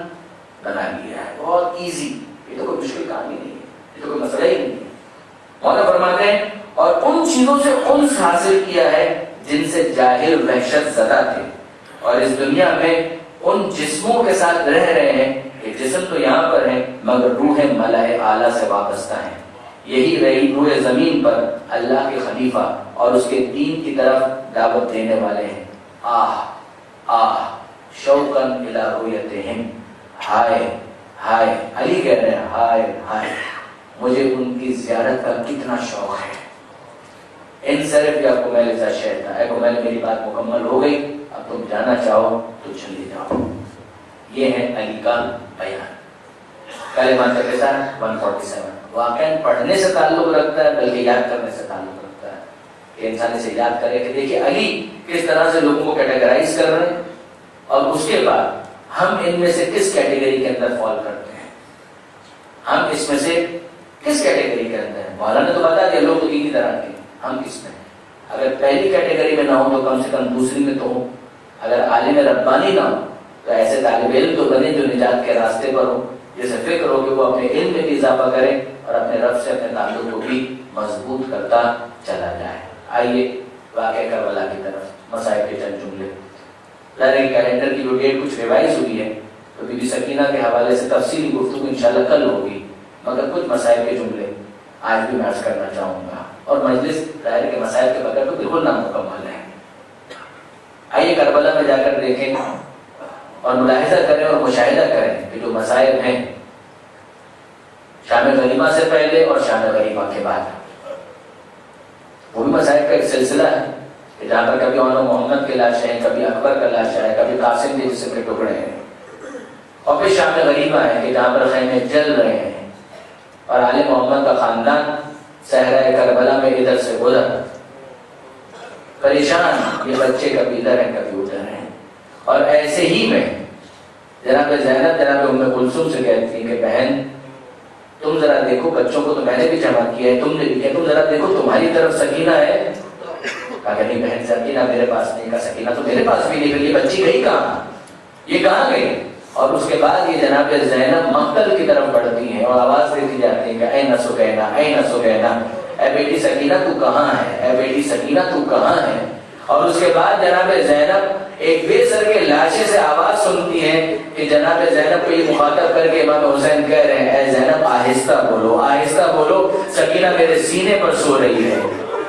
بنا لیا ہے، بہت ایزی. یہ تو کوئی مشکل کام ہی نہیں ہے، یہ تو کوئی مسئلہ ہی نہیں ہے. مولا فرماتے ہیں اور ان چیزوں سے انس حاصل کیا ہے جن سے جاہل وحشت زدہ تھے، اور اس دنیا میں ان جسموں کے ساتھ رہ رہے ہیں کہ جسم تو یہاں پر ہے مگر روح ملائے اعلیٰ سے وابستہ ہے. یہی رہی روح زمین پر اللہ کے خلیفہ اور اس کے دین کی طرف دعوت دینے والے ہیں. آہ شوقاً الی رؤیتہم. ہائے ہائے، علی کہہ رہے ہیں ہائے ہائے مجھے ان کی زیارت کا کتنا شوق ہے. انصرف یا کومیل ذا شہدہ. اے کومیل میری بات مکمل ہو گئی، اب تم جانا چاہو تو چلے جاؤ. یہ ہے علی کا بیان. کلمات کے ساتھ 147 واقعاً پڑھنے سے تعلق رکھتا ہے بلکہ یاد کرنے سے تعلق رکھتا ہے کہ انسان اسے یاد کرے کہ دیکھیے علی کس طرح سے لوگوں کو کیٹیگرائز کر رہے ہیں اور اس کے بعد ہم ان میں سے کس کیٹیگری کے اندر فال کرتے ہیں. ہم اس میں سے کس کیٹیگری کے اندر ہیں؟ مولانا نے تو بتا دیا لوگ تو کی طرح کے، ہم کس میں ہیں؟ اگر پہلی کیٹیگری میں نہ ہو تو کم سے کم دوسری میں تو ہو. اگر عالم ربانی نہ ہو تو ایسے طالب علم تو بنے جو نجات کے راستے پر ہو، جسے فکر ہو کہ وہ اپنے علم میں بھی اضافہ کرے اور اپنے رب سے اپنے تعلق کو بھی مضبوط کرتا چلا جائے. آئیے واقعہ کربلا کی طرف. مسائل کے چند جملے. کیلنڈر کی جو ڈیٹ کچھ ریوائز ہوئی ہے تو بی بی سکینہ کے حوالے سے تفصیلی گفتگو انشاءاللہ کل ہوگی، مگر کچھ مسائل کے جملے آج بھی میں عرض کرنا چاہوں گا، اور مجلس ظاہر کے مسائل کے بغیر تو بالکل نامکمل ہے۔ آئیے کربلا میں جا کر دیکھیں اور ملاحظہ کریں اور مشاہدہ کریں کہ جو مسائل ہیں شام غنیمہ سے پہلے اور شام غنیمہ کے بعد، وہ بھی مسائل کا ایک سلسلہ ہے کہ جہاں پر کبھی اونو محمد کی لاشیں ہیں، کبھی اکبر کا لاشیں ہے، کبھی قاسم کے جسم کے ٹکڑے ہیں، اور پھر شام غنیمہ ہے کہ جہاں پر خیمے جل رہے ہیں اور آل محمد کا خاندان صحرائے کربلا میں ادھر سے ادھر پریشان، یہ بچے کبھی ادھر ہیں کبھی ادھر ہیں۔ اور ایسے ہی میں جناب زینب جناب ام کلثوم سے کہتی ہیں کہ بہن تم ذرا دیکھو، بچوں کو تو میں نے بھی جمع کیا ہے، تم نے بھی کیا، تم ذرا دیکھو تمہاری طرف سکینہ ہے؟ کہا کہ نہیں بہن سکینہ میرے پاس نہیں، کا سکینہ تو میرے پاس بھی نہیں، یہ بچی گئی کہاں، یہ کہاں گئی؟ اور اس کے بعد یہ جناب زینب مقتل کی طرف بڑھتی ہیں اور آواز دیتی جاتی ہیں کہ اے سکینہ، اے سکینہ، اے بیٹی سکینہ تو کہاں ہے، اے بیٹی سکینہ تو کہاں ہے؟ اور اس کے بعد جناب زینب ایک بے سر کے لاشے سے آواز سنتی ہے کہ جناب زینب کو یہ مخاطب کر کے امام حسین کہہ رہے ہیں اے زینب آہستہ بولو، آہستہ بولو، سکینہ میرے سینے پر سو رہی ہے۔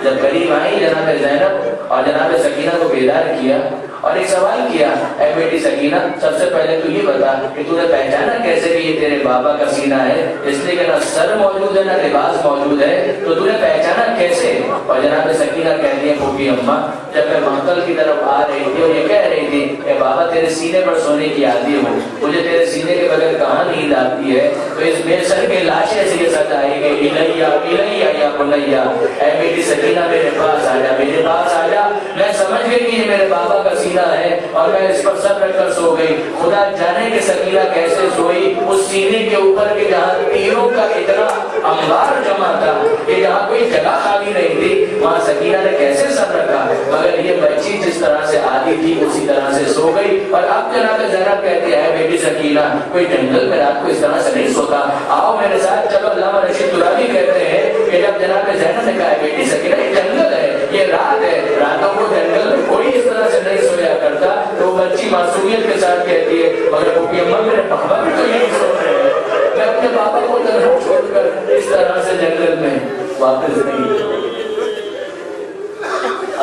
جب قریب آئی جناب زینب اور جناب سکینہ کو بیدار کیا اور ایک سوال کیا، اے بیٹی سکینہ سب سے پہلے تو یہ بتا کہ تو نے پہچانا کیسے کہ یہ تیرے بابا کا سینہ ہے؟ اس لیے کہ نہ سر موجود ہے نہ لباس موجود ہے، تو تو نے پہچانا کیسے؟ اور جناب سکینہ کہتی ہے پھوپھی اماں جب میں مقتل کی طرف آ رہی تھی اور یہ کہہ رہی تھی کہ بابا تیرے سینے پر سونے کی عادی ہوں، مجھے تیرے سینے کے بغیر کہاں نیند آتی ہے، تو اس بے سر کے لاشے سے یہ سچ آئی کہ الیہ الیہ یا بنیہ، اے بیٹی سکینہ میرے پاس آ جا، میرے پاس آ جا، میں سمجھ گئی کہ یہ میرے بابا کا سینہ ہے اور میں اس پر سر رکھ کر سو گئی۔ خدا جانے کہ سکینہ کیسے سوئی اس سینے کے اوپر کہ جہاں تیروں کا اتنا انبار جمع تھا کہ جہاں کوئی جگہ خالی نہیں تھی، وہاں سکینہ نے کیسے سر رکھا، مگر یہ بچی جس طرح سے آدھی تھی اسی طرح سے سو گئی۔ اور اب جناب زینب کہتی ہے بیٹی سکینہ کوئی جنگل میں رات کو اس طرح سے نہیں سوتا، آؤ میرے ساتھ چلو۔ علامہ رشید ترابی کہتے ہیں کہ جب جناب زینب نے کہا ہے بیٹی سکینہ یہ جنگل ہے، یہ رات ہے، راتوں کو جنگل میں کوئی اس طرح سے نہیں سویا کرتا، تو بچی معصومیت کے ساتھ کہتی ہے مگر پھوپھی اماں میرے بابا بھی تو یہی سو رہے ہیں، میں اپنے بابا کو تنہا چھوڑ کر اس طرح سے جنگل میں واپس نہیں۔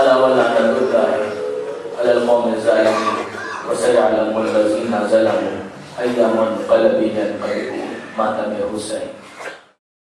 الا ولعنت اللہ علی القوم الظالمین وسيعلم الذين ظلموا أي منقلب ينقلبون ماتم حسین۔